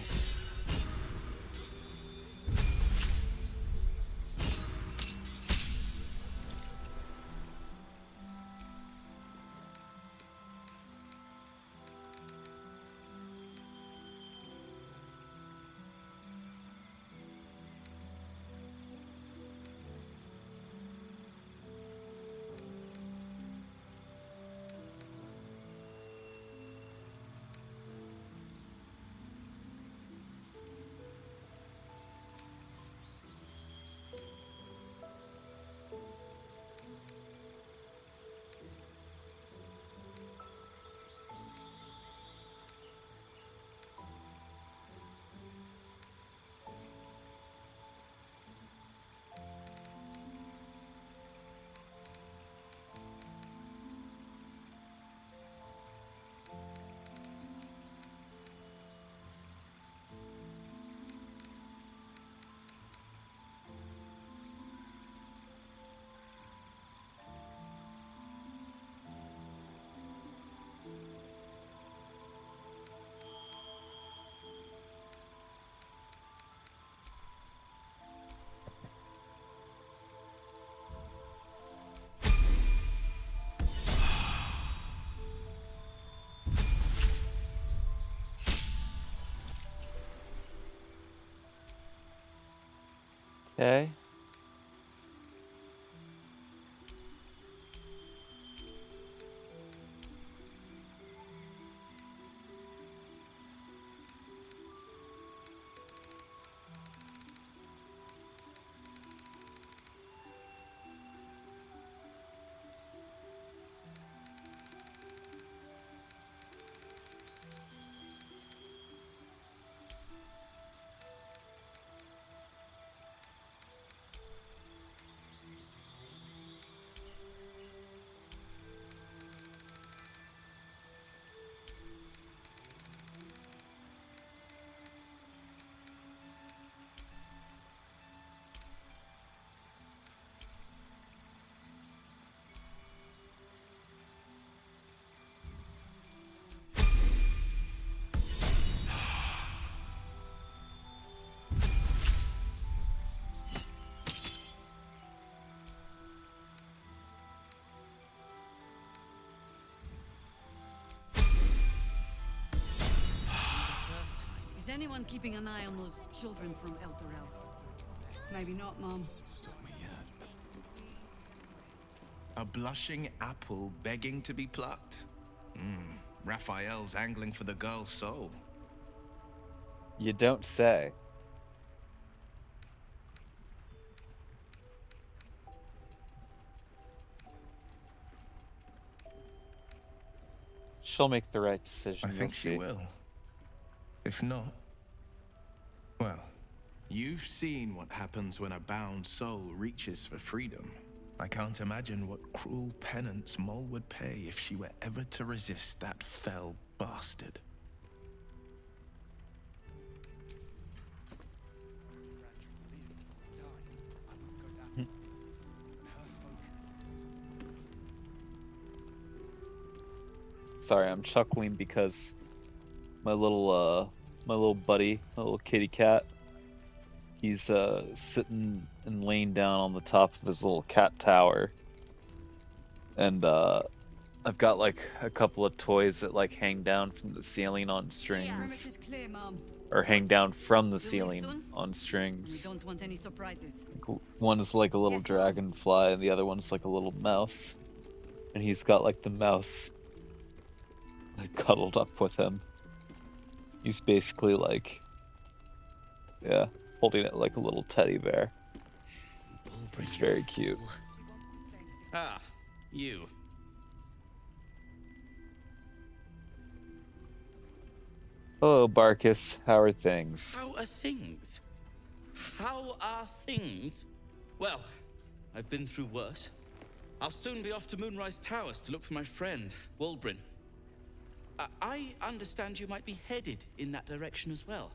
Okay. Is anyone keeping an eye on those children from El Dorel? Maybe not, Mom. A blushing apple begging to be plucked? Raphael's angling for the girl's soul. You don't say. She'll make the right decision. I think she will. If not, well, you've seen what happens when a bound soul reaches for freedom. I can't imagine what cruel penance Moll would pay if she were ever to resist that fell bastard. Sorry, I'm chuckling because my little buddy, my little kitty cat, he's sitting and laying down on the top of his little cat tower. And I've got like a couple of toys that like hang down from the ceiling on strings. Clear, Mom. Or hang down from the Will we ceiling soon? on strings. We don't want any surprises. One's like a little Yes, dragonfly and the other one's like a little mouse. And he's got like the mouse like cuddled up with him. He's basically like, yeah, holding it like a little teddy bear. It's very cute. Ah, you. Hello, Barkus. How are things? How are things? How are things? Well, I've been through worse. I'll soon be off to Moonrise Towers to look for my friend, Wulbren. I understand you might be headed in that direction as well.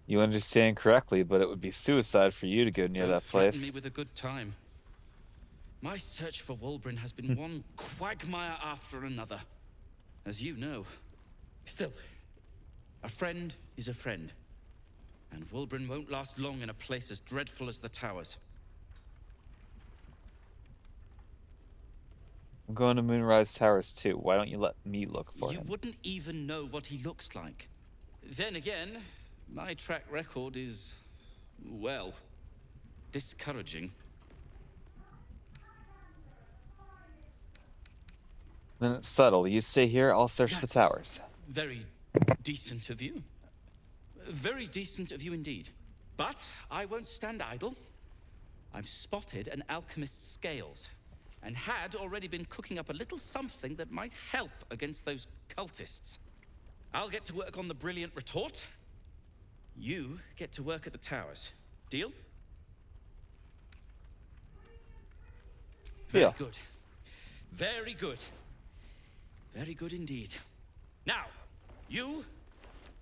You understand correctly, but it would be suicide for you to go near that Threaten place. me with a good time. My search for Wulbren has been one quagmire after another, as you know. Still, a friend is a friend, and Wulbren won't last long in a place as dreadful as the Towers. I'm going to Moonrise Towers too. Why don't you let me look for You him? wouldn't even know what he looks like. Then again, my track record is, well, discouraging. Then it's subtle. You stay here, I'll search the That's towers. Very decent of you. Very decent of you indeed. But I won't stand idle. I've spotted an alchemist's scales, and had already been cooking up a little something that might help against those cultists. I'll get to work on the brilliant retort. You get to work at the towers. Deal? Very good. Very good. Very good indeed. Now, you,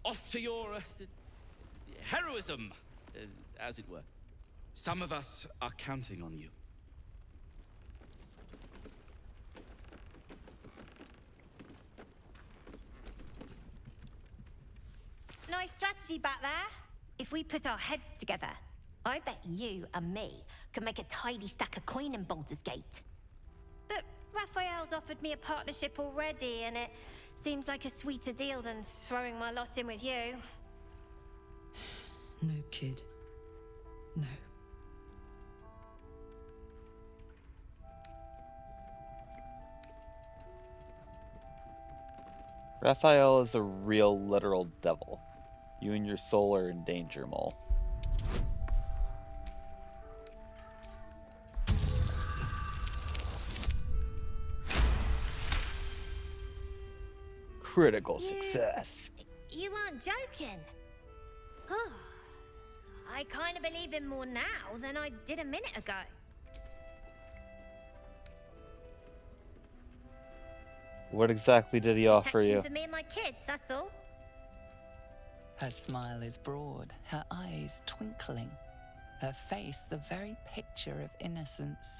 off to your heroism, as it were. Some of us are counting on you. Nice strategy back there. If we put our heads together, I bet you and me could make a tidy stack of coin in Baldur's Gate. But Raphael's offered me a partnership already, and it seems like a sweeter deal than throwing my lot in with you. No, kid. No. Raphael is a real, literal devil. You and your soul are in danger, Mole. Critical success. You aren't joking. I kind of believe him more now than I did a minute ago. What exactly did he offer Protection you? for me and my kids, that's all. Her smile is broad, her eyes twinkling, her face the very picture of innocence.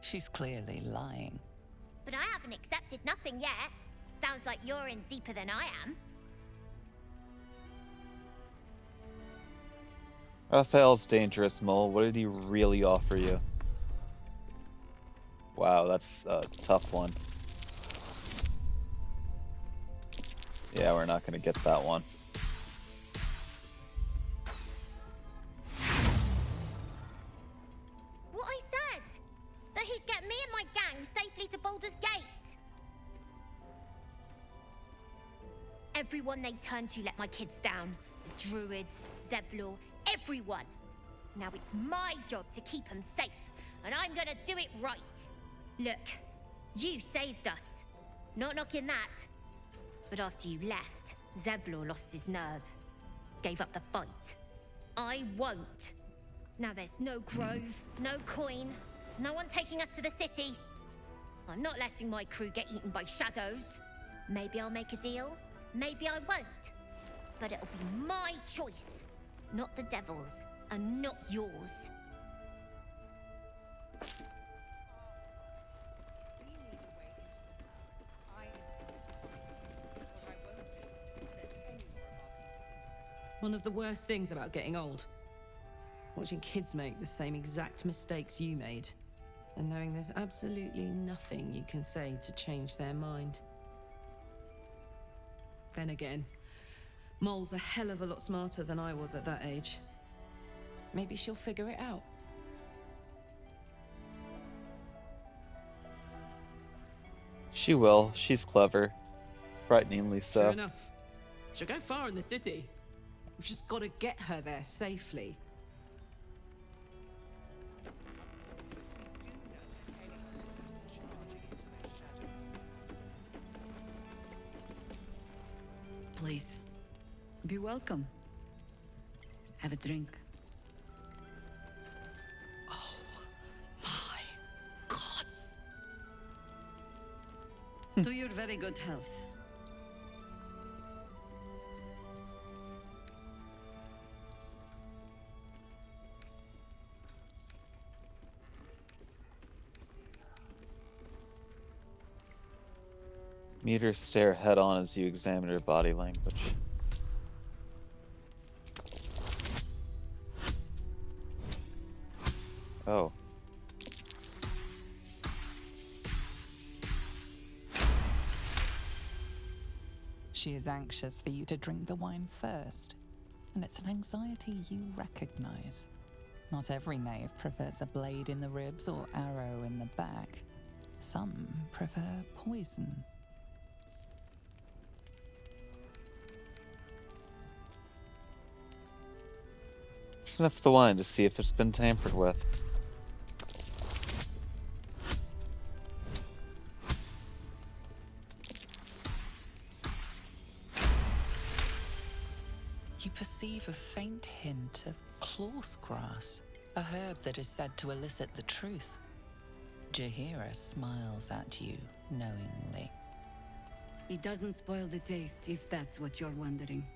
She's clearly lying. But I haven't accepted nothing yet. Sounds like you're in deeper than I am. Raphael's dangerous, Mole. What did he really offer you? Wow, that's a tough one. Yeah, we're not gonna get that one. What I said! That he'd get me and my gang safely to Baldur's Gate! Everyone they turned to let my kids down. The Druids, Zevlor, everyone! Now it's my job to keep them safe, and I'm gonna do it right. Look, you saved us. Not knocking that. But after you left, Zevlor lost his nerve. Gave up the fight. I won't. Now there's no grove, no coin, no one taking us to the city. I'm not letting my crew get eaten by shadows. Maybe I'll make a deal, maybe I won't. But it'll be my choice, not the devil's, and not yours. One of the worst things about getting old. Watching kids make the same exact mistakes you made, and knowing there's absolutely nothing you can say to change their mind. Then again, Mol's a hell of a lot smarter than I was at that age. Maybe she'll figure it out. She will. She's clever. Frighteningly so. Sure enough. She'll go far in the city. We've just got to get her there safely. Please, be welcome. Have a drink. Oh, my gods. To your very good health. Meet her stare head on as you examine her body language. Oh. She is anxious for you to drink the wine first, and it's an anxiety you recognize. Not every knave prefers a blade in the ribs or arrow in the back. Some prefer poison. Sniff the wine to see if it's been tampered with. You perceive a faint hint of cloth grass, a herb that is said to elicit the truth. Jahira smiles at you knowingly. It doesn't spoil the taste, if that's what you're wondering.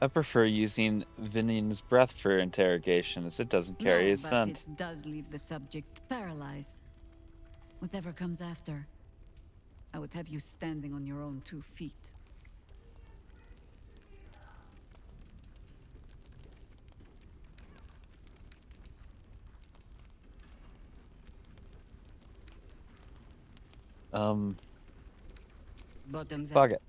I prefer using Vinian's breath for interrogation, as it doesn't carry his scent. It does leave the subject paralyzed. Whatever comes after, I would have you standing on your own 2 feet. Bottoms Fuck up. it.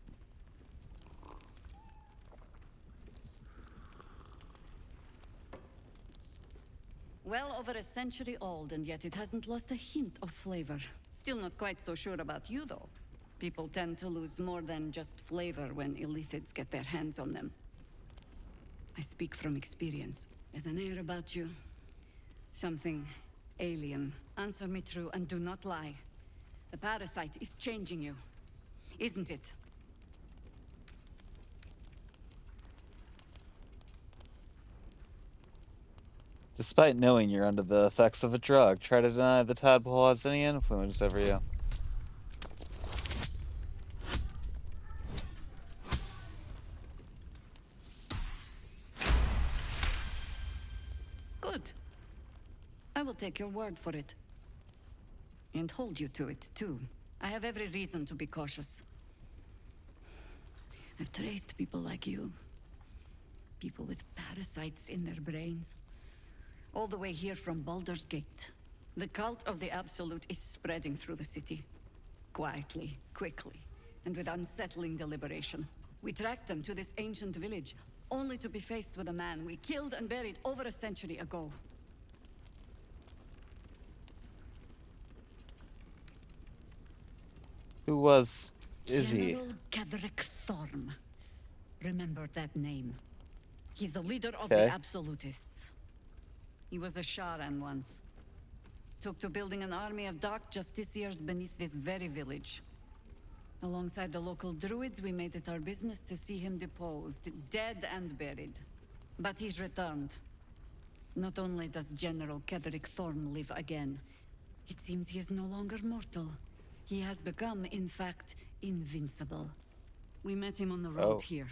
Well over a century old, and yet it hasn't lost a hint of flavor. Still not quite so sure about you, though. People tend to lose more than just flavor when illithids get their hands on them. I speak from experience. There's an air about you. Something alien. Answer me true and do not lie. The parasite is changing you, isn't it? Despite knowing you're under the effects of a drug, try to deny the tadpole has any influence over you. Good. I will take your word for it. And hold you to it, too. I have every reason to be cautious. I've traced people like you. People with parasites in their brains. All the way here from Baldur's Gate. The cult of the Absolute is spreading through the city. Quietly, quickly, and with unsettling deliberation. We tracked them to this ancient village, only to be faced with a man we killed and buried over a century ago. Who is he? General Gadrick Thorm. Remember that name. He's the leader of Okay. the Absolutists. He was a Sharan once. Took to building an army of dark justiciars beneath this very village. Alongside the local druids, we made it our business to see him deposed, dead and buried. But he's returned. Not only does General Ketherick Thorn live again, it seems he is no longer mortal. He has become, in fact, invincible. We met him on the road here,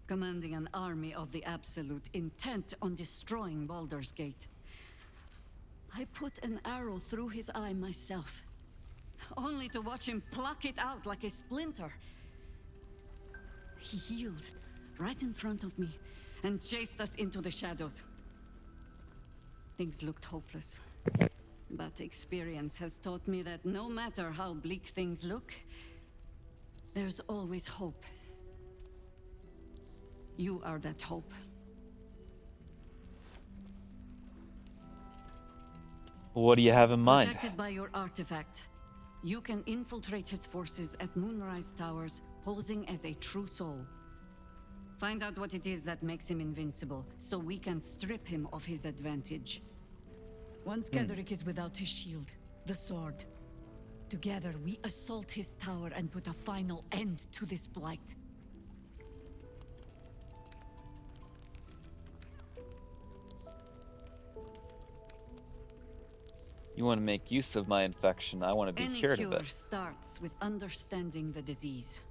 commanding an army of the Absolute, intent on destroying Baldur's Gate. I put an arrow through his eye myself, only to watch him pluck it out like a splinter. He healed right in front of me and chased us into the shadows. Things looked hopeless, but experience has taught me that no matter how bleak things look, there's always hope. You are that hope. What do you have in mind? Protected by your artifact, you can infiltrate his forces at Moonrise Towers, posing as a true soul. Find out what it is that makes him invincible, so we can strip him of his advantage. Once Ketherick is without his shield, the sword, together we assault his tower and put a final end to this blight. You want to make use of my infection. I want to be cured of it. Any cure starts with understanding the disease.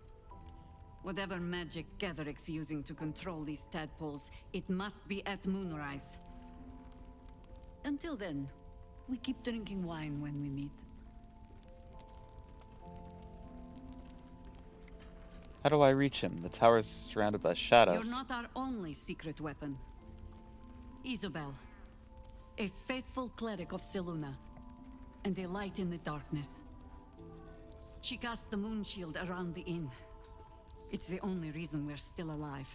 Whatever magic Ketherick's using to control these tadpoles, it must be at Moonrise. Until then, we keep drinking wine when we meet. How do I reach him? The tower's surrounded by shadows. You're not our only secret weapon. Isobel, a faithful cleric of Selûne, and a light in the darkness. She cast the moon shield around the inn. It's the only reason we're still alive.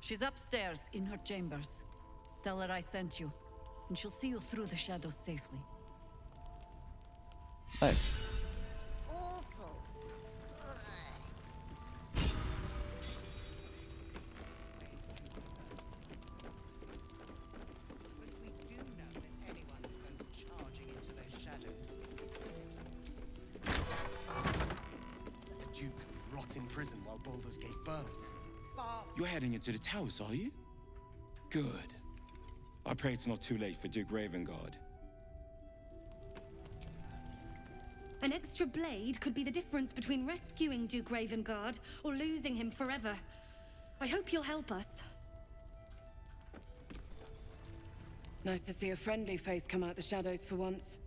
She's upstairs in her chambers. Tell her I sent you, and she'll see you through the shadows safely. Nice. Awful. The Duke rot in prison while Baldur's Gate burns. You're heading into the towers, are you? Good. I pray it's not too late for Duke Ravengard. An extra blade could be the difference between rescuing Duke Ravengard or losing him forever. I hope you'll help us. Nice to see a friendly face come out the shadows for once.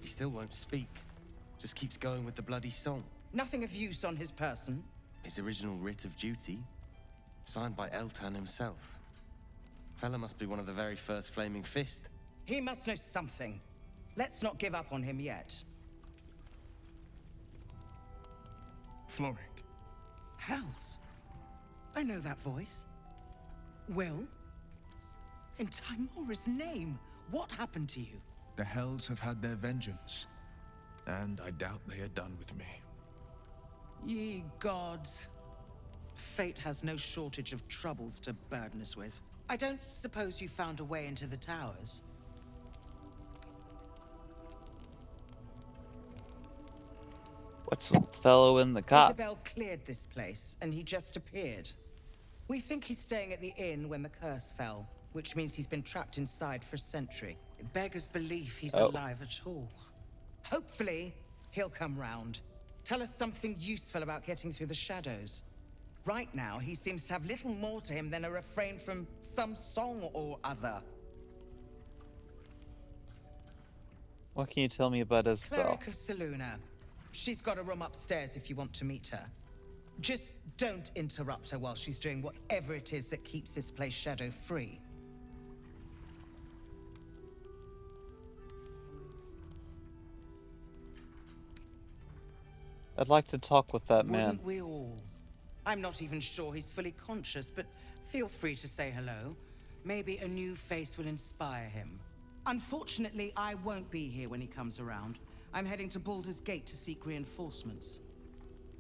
He still won't speak. Just keeps going with the bloody song. Nothing of use on his person. His original writ of duty, signed by Eltan himself. Fella must be one of the very first Flaming Fist. He must know something. Let's not give up on him yet. Floric. Hells. I know that voice. Will? In Timora's name, what happened to you? The Hells have had their vengeance, and I doubt they are done with me. Ye gods. Fate has no shortage of troubles to burden us with. I don't suppose you found a way into the towers? What's with the fellow in the cop? Isabel cleared this place, and he just appeared. We think he's staying at the inn when the curse fell, which means he's been trapped inside for a century. It beggars belief he's alive at all. Hopefully, he'll come round. Tell us something useful about getting through the shadows. Right now, he seems to have little more to him than a refrain from some song or other. What can you tell me about Isabel? Cleric of Selûne. She's got a room upstairs if you want to meet her. Just don't interrupt her while she's doing whatever it is that keeps this place shadow-free. I'd like to talk with that man. Wouldn't we all? I'm not even sure he's fully conscious, but feel free to say hello. Maybe a new face will inspire him. Unfortunately, I won't be here when he comes around. I'm heading to Baldur's Gate to seek reinforcements.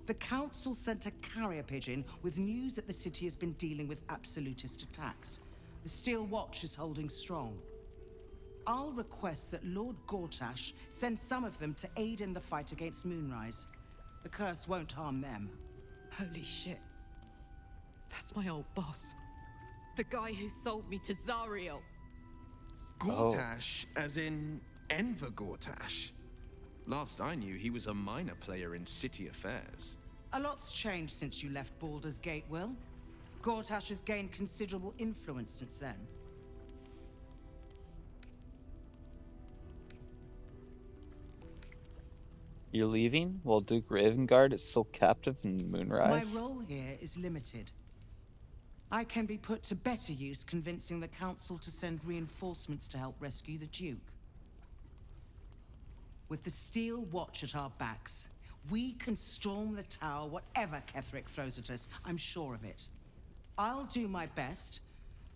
The Council sent a carrier pigeon with news that the city has been dealing with absolutist attacks. The Steel Watch is holding strong. I'll request that Lord Gortash send some of them to aid in the fight against Moonrise. The curse won't harm them. Holy shit. That's my old boss. The guy who sold me to Zariel. Gortash, as in Enver Gortash. Last I knew, he was a minor player in city affairs. A lot's changed since you left Baldur's Gate, Will. Gortash has gained considerable influence since then. You're leaving while Duke Ravengard is still captive in Moonrise? My role here is limited. I can be put to better use convincing the Council to send reinforcements to help rescue the Duke. With the Steel Watch at our backs, we can storm the tower whatever Ketheric throws at us. I'm sure of it. I'll do my best,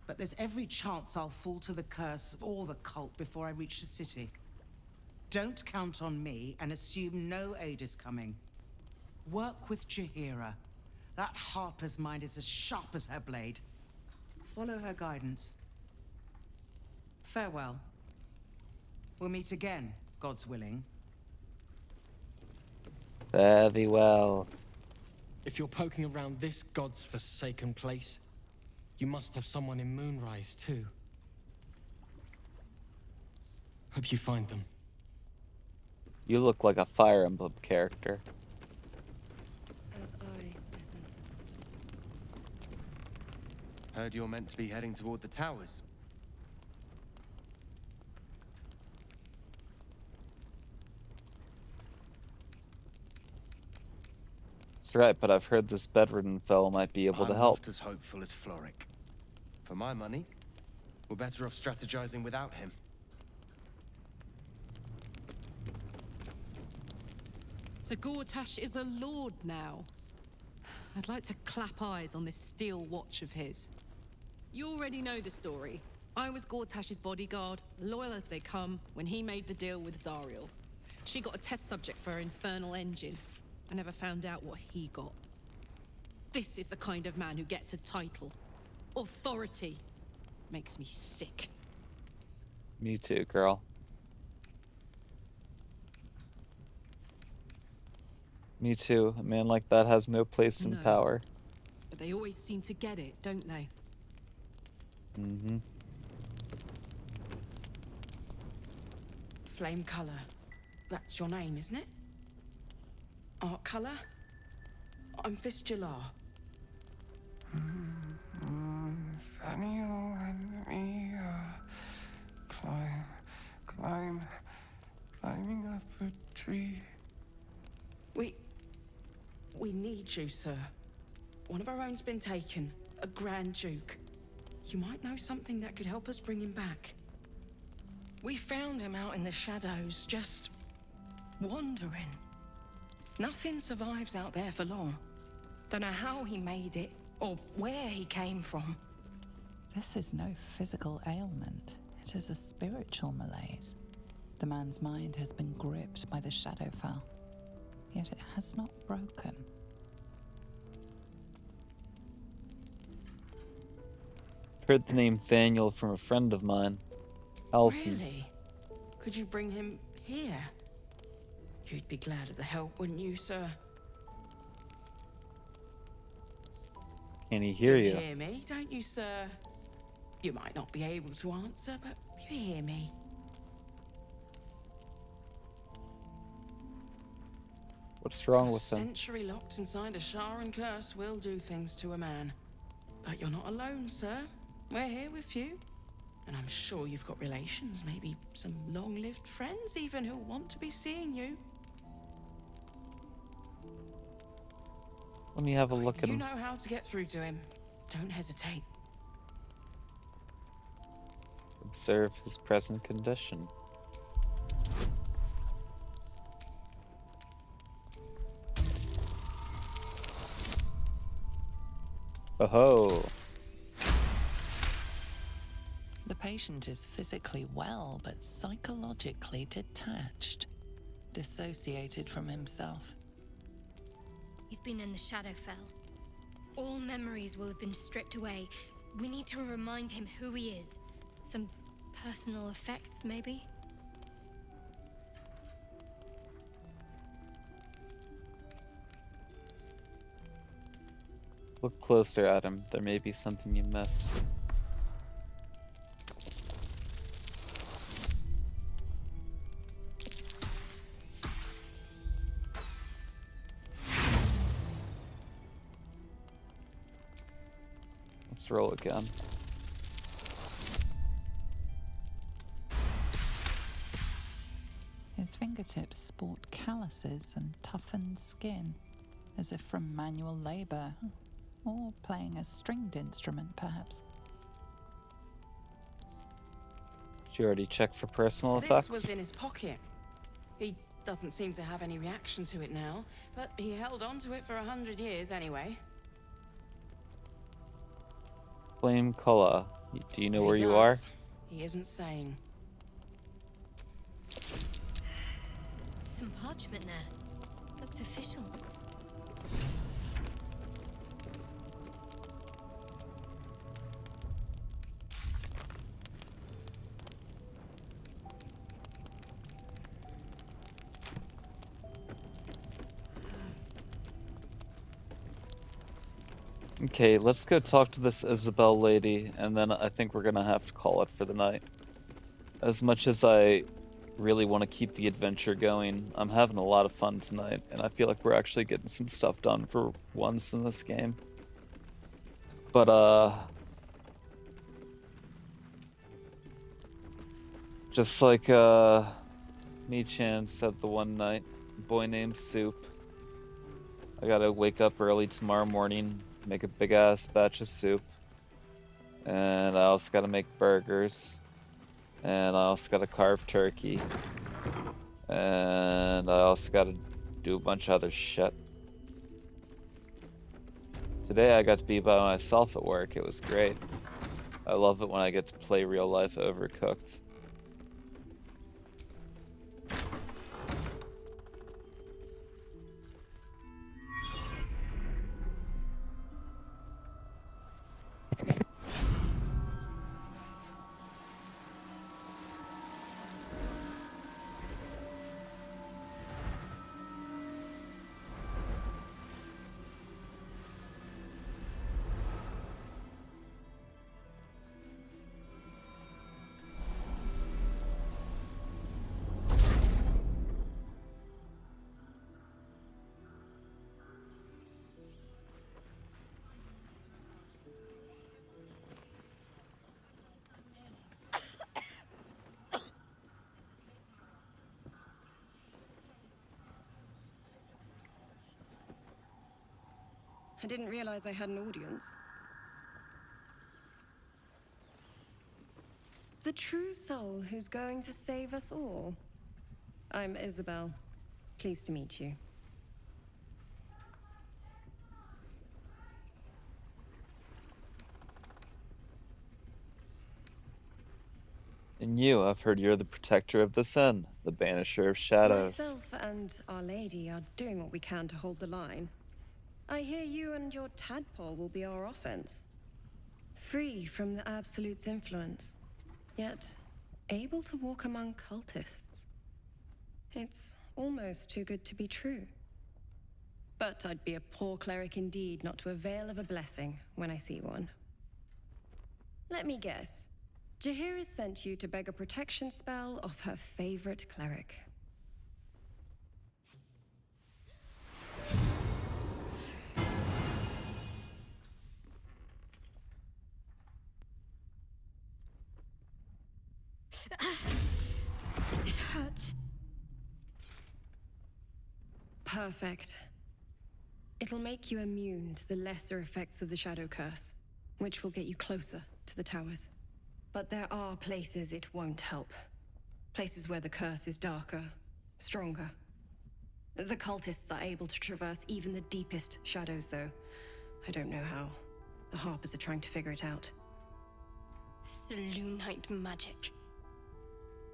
but there's every chance I'll fall to the curse or the cult before I reach the city. Don't count on me and assume no aid is coming. Work with Jaheira. That Harper's mind is as sharp as her blade. Follow her guidance. Farewell. We'll meet again, God's willing. Fare thee well. If you're poking around this god's forsaken place, you must have someone in Moonrise too. Hope you find them. You look like a Fire Emblem character. As I listen. Heard you're meant to be heading toward the towers. That's right, but I've heard this bedridden fellow might be able to I'm help. not as hopeful as Floric. For my money, we're better off strategizing without him. So Gortash is a lord now. I'd like to clap eyes on this steel watch of his. You already know the story. I was Gortash's bodyguard, loyal as they come, when he made the deal with Zariel. She got a test subject for her infernal engine. I never found out what he got. This is the kind of man who gets a title. Authority. Makes me sick. Me too, girl. Me too. A man like that has no place in No. power. But they always seem to get it, don't they? Mm-hmm. Flame color. That's your name, isn't it? Art color? I'm Fistula. Nathaniel and me climbing up a tree. We need you, sir. One of our own's been taken, a Grand Duke. You might know something that could help us bring him back. We found him out in the shadows, just wandering. Nothing survives out there for long. Don't know how he made it, or where he came from. This is no physical ailment. It is a spiritual malaise. The man's mind has been gripped by the Shadowfell, yet it has not broken. Heard the name Thaniel from a friend of mine, Alison. Really? Could you bring him here? You'd be glad of the help, wouldn't you, sir? Can he hear you? Hear me, don't you, sir? You might not be able to answer, but you hear me. What's wrong with A him? century locked inside a Sharan curse will do things to a man. But you're not alone, sir. We're here with you. And I'm sure you've got relations, maybe some long-lived friends even who want to be seeing you. Let me have a look at You him. know how to get through to him. Don't hesitate. Observe his present condition. Oh-ho. The patient is physically well, but psychologically detached, dissociated from himself. He's been in the Shadowfell. All memories will have been stripped away. We need to remind him who he is. Some Personal effects, maybe? Look closer at him. There may be something you missed. Let's roll again. His fingertips sport calluses and toughened skin, as if from manual labor, or playing a stringed instrument, perhaps. Did you already check for personal effects? This was in his pocket. He doesn't seem to have any reaction to it now, but he held on to it for 100 years anyway. Flame Color. Do you know If where he you are? does, he isn't saying. Some parchment there. Looks official. Okay, let's go talk to this Isabel lady, and then I think we're gonna have to call it for the night. As much as I really want to keep the adventure going, I'm having a lot of fun tonight, and I feel like we're actually getting some stuff done for once in this game. But, just like, Mi-chan said the one night, a-boy-named-sous. I gotta wake up early tomorrow morning, make a big-ass batch of soup, and I also gotta make burgers, and I also gotta carve turkey, and I also gotta do a bunch of other shit. Today I got to be by myself at work. It was great. I love it when I get to play real life Overcooked. I didn't realize I had an audience. The true soul who's going to save us all. I'm Isabel. Pleased to meet you. And you, I've heard you're the protector of the sun, the banisher of shadows. Myself and Our Lady are doing what we can to hold the line. I hear you and your tadpole will be our offense. Free from the Absolute's influence, yet able to walk among cultists. It's almost too good to be true. But I'd be a poor cleric indeed not to avail of a blessing when I see one. Let me guess. Jaheira sent you to beg a protection spell off her favorite cleric. It hurts. Perfect. It'll make you immune to the lesser effects of the Shadow Curse, which will get you closer to the towers. But there are places it won't help. Places where the curse is darker, stronger. The cultists are able to traverse even the deepest shadows, though. I don't know how. The Harpers are trying to figure it out. Selûnite magic.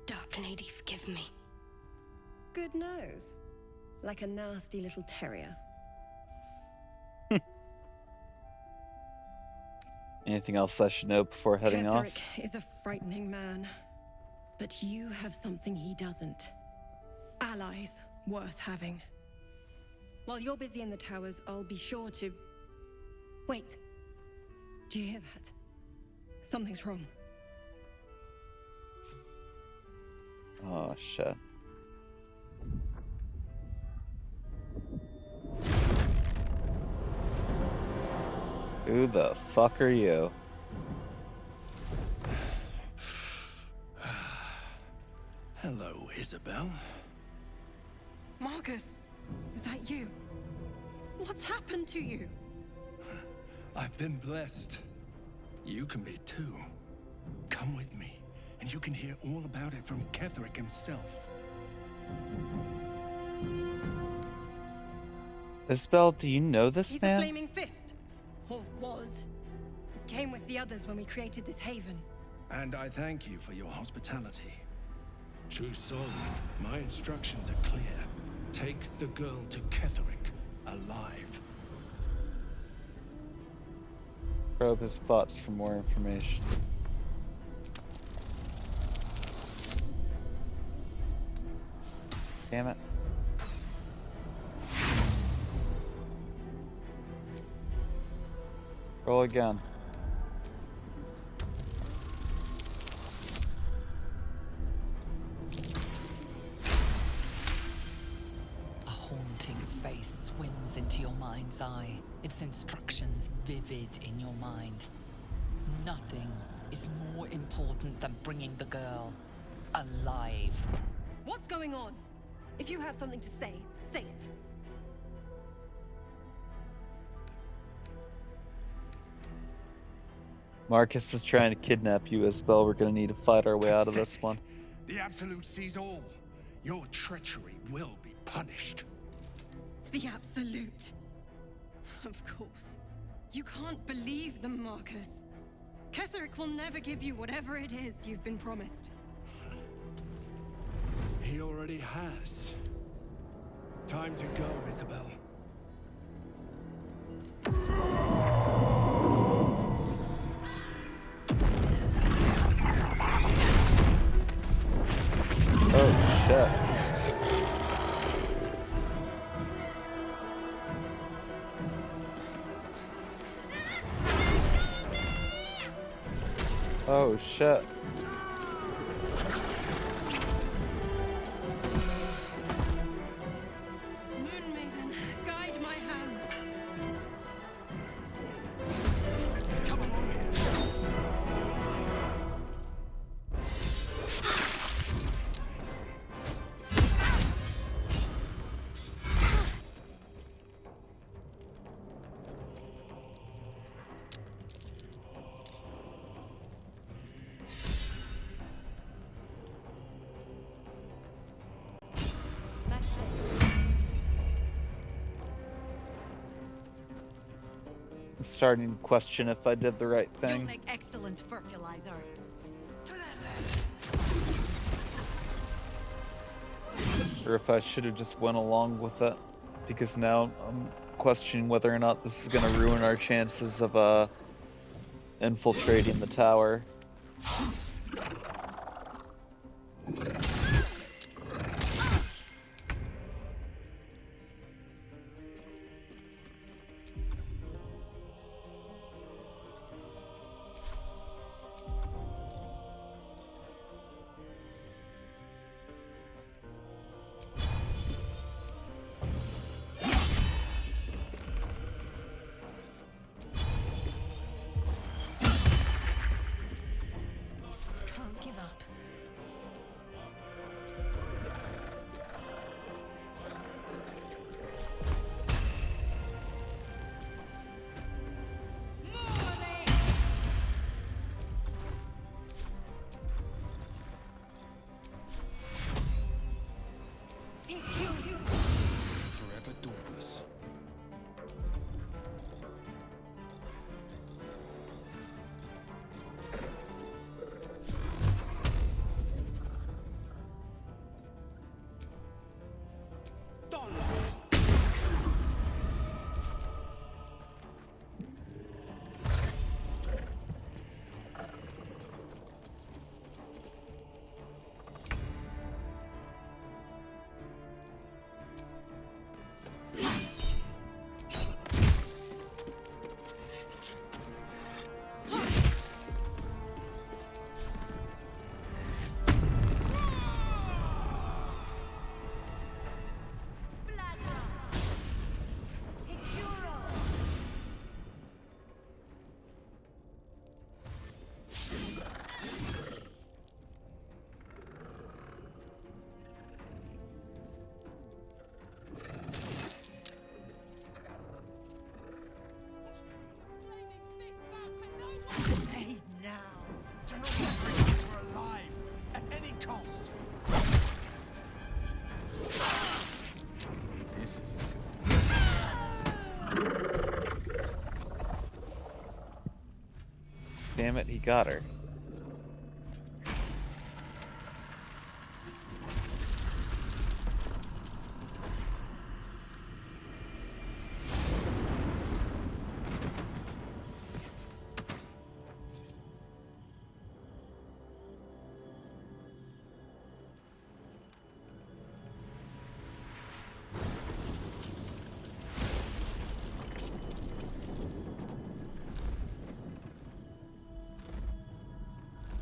Dark Lady, forgive me. Good nose. Like a nasty little terrier. Anything else I should know before heading off? Ketherick is a frightening man. But you have something he doesn't. Allies worth having. While you're busy in the towers, I'll be sure to... Wait. Do you hear that? Something's wrong. Oh, shit. Who the fuck are you? Hello, Isabel. Marcus, is that you? What's happened to you? I've been blessed. You can be too. Come with me, and you can hear all about it from Ketherick himself. Isabel, do you know this He's man? a flaming fist. Or was. Came with the others when we created this haven. And I thank you for your hospitality. True Soul, my instructions are clear. Take the girl to Ketherick, alive. Probe his thoughts for more information. Damn it. Roll again. A haunting face swims into your mind's eye, its instructions vivid in your mind. Nothing is more important than bringing the girl alive. What's going on? If you have something to say, say it. Marcus is trying to kidnap you, Isabel. We're gonna need to fight our way out of this one. The Absolute sees all. Your treachery will be punished. The Absolute. Of course. You can't believe them, Marcus. Ketherick will never give you whatever it is you've been promised. He already has. Time to go, Isabel. Oh, shit. Oh, shit. Moon Maiden, guide my hand. Come along, Isabel. I'm starting to question if I did the right You'll thing. make excellent fertilizer. Or if I should have just went along with it. Because now I'm questioning whether or not this is going to ruin our chances of infiltrating the tower. damn it, he got her.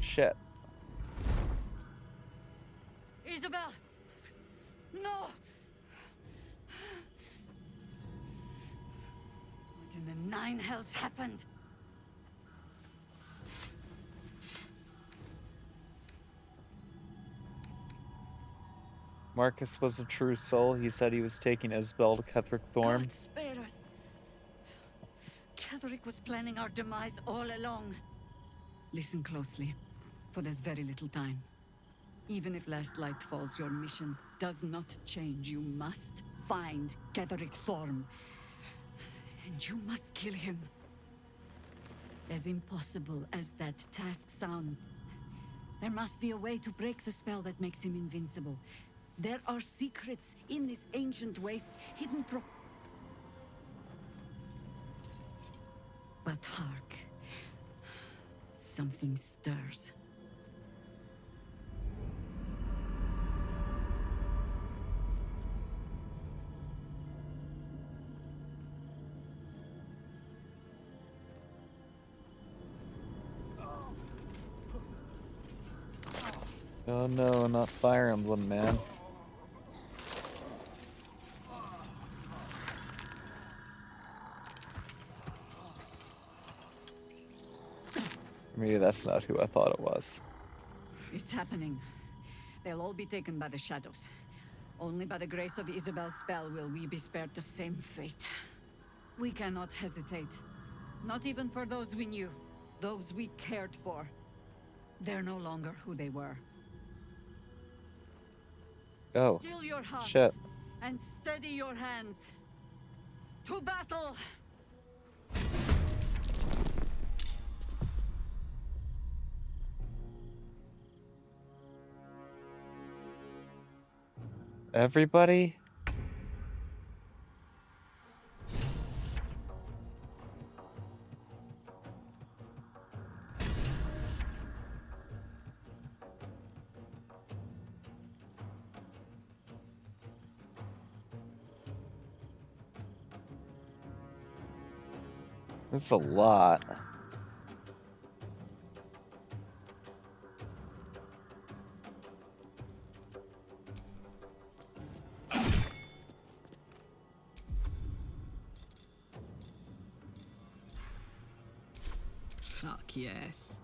Shit. Isabel! No! What in the nine hells happened? Marcus was a true soul. He said he was taking Isabel to Ketherick Thorm. God spare us! Ketherick was planning our demise all along. Listen closely, for there's very little time. Even if last light falls, your mission does not change. You must find Ketherick Thorm. And you must kill him. As impossible as that task sounds, there must be a way to break the spell that makes him invincible. There are secrets in this ancient waste hidden from... But hark. Something stirs. Oh no, not Fire Emblem, man. Maybe that's not who I thought it was. It's happening. They'll all be taken by the shadows. Only by the grace of Isabel's spell will we be spared the same fate. We cannot hesitate. Not even for those we knew. Those we cared for. They're no longer who they were. Oh, Still your hearts shit. and steady your hands. To battle! Everybody? That's a lot. Fuck yes.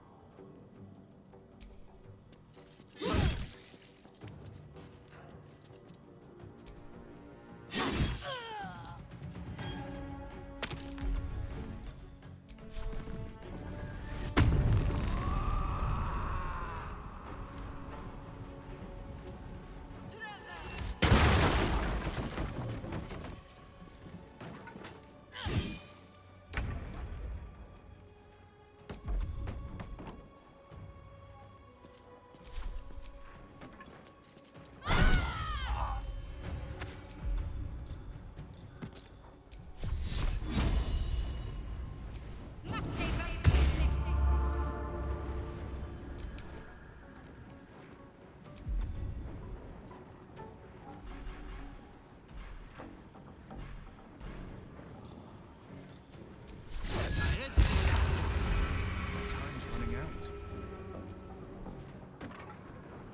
Time's running out.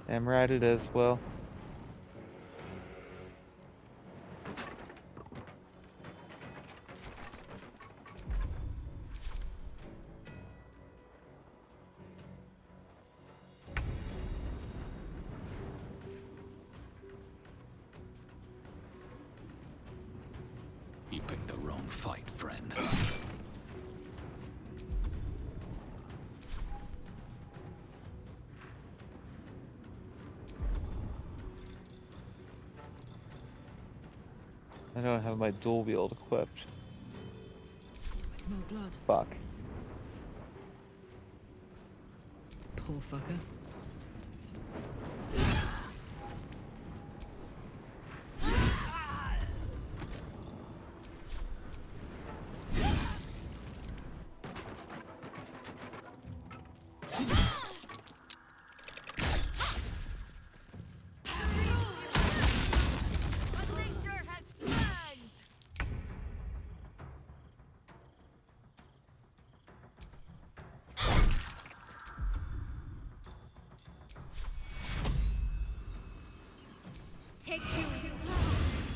Damn right it is, Will. You picked the wrong fight, friend. I don't have my dual wield equipped. I smell blood. Fuck. Poor fucker.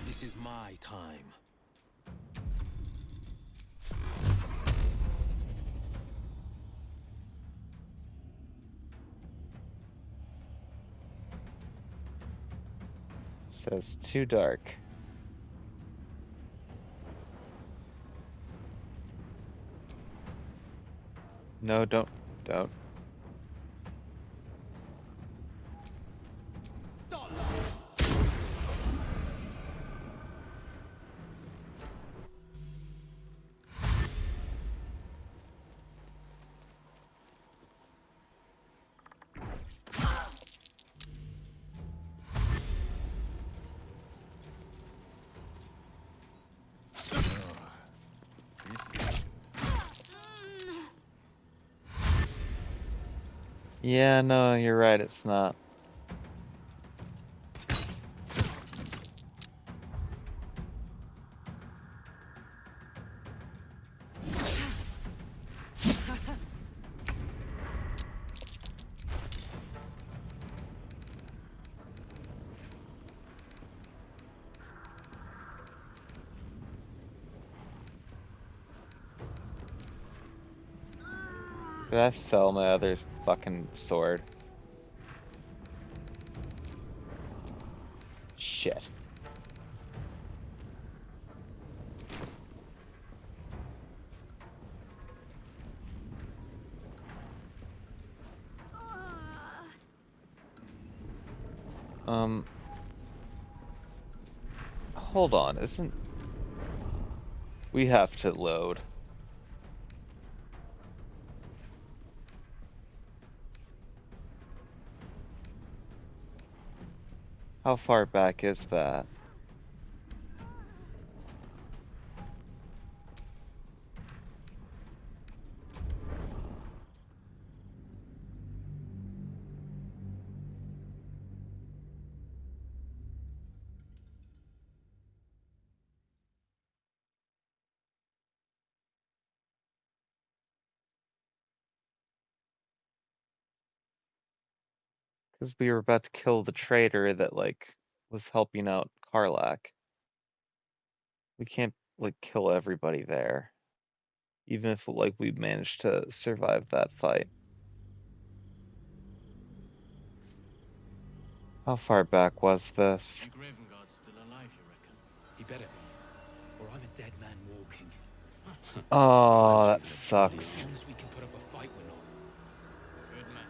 This is my time. Says too dark. No, don't. Yeah, no, you're right, it's not. Did I sell my other fucking sword? Shit. Hold on, isn't... We have to load. How far back is that? Because we were about to kill the traitor that, like, was helping out Karlach. We can't, like, kill everybody there. Even if, like, we managed to survive that fight. How far back was this? The Graven Guard's still alive, you reckon? He better be, or I'm a dead man walking. Oh, that sucks. As long as we can put up a fight, we're not. Good man.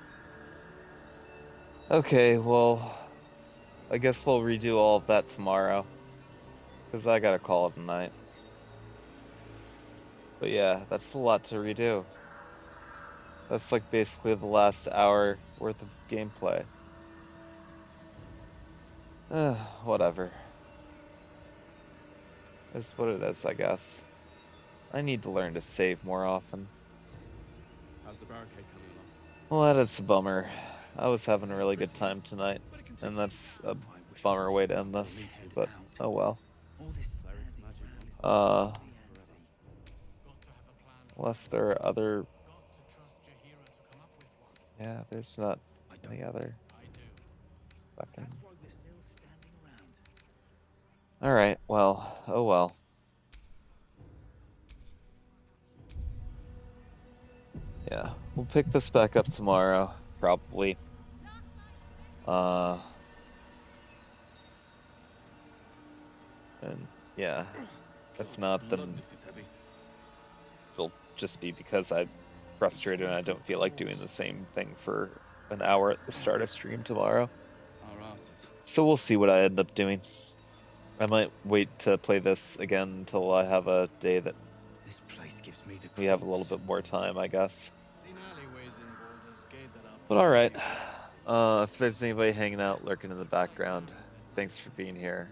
Okay, well, I guess we'll redo all of that tomorrow. Because I gotta call it a night. But yeah, that's a lot to redo. That's like basically the last hour worth of gameplay. Whatever. It's what it is, I guess. I need to learn to save more often. How's the barricade coming along? Well, that is a bummer. I was having a really good time tonight, and that's a bummer way to end this, but oh well. Unless there are other... Yeah, there's not any other... Fucking... Alright, well, oh well. Yeah, we'll pick this back up tomorrow, probably. And yeah, if not, then it'll just be because I'm frustrated and I don't feel like doing the same thing for an hour at the start of stream tomorrow. So we'll see what I end up doing. I might wait to play this again until I have a day that we have a little bit more time, I guess. Seen alleyways in Baldur's Gate that are But alright. If there's anybody hanging out, lurking in the background, thanks for being here.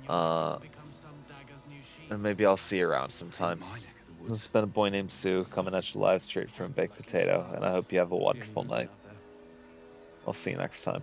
And maybe I'll see you around sometime. This has been a boy named Sue, coming at you live straight from Baked Potato, and I hope you have a wonderful night. I'll see you next time.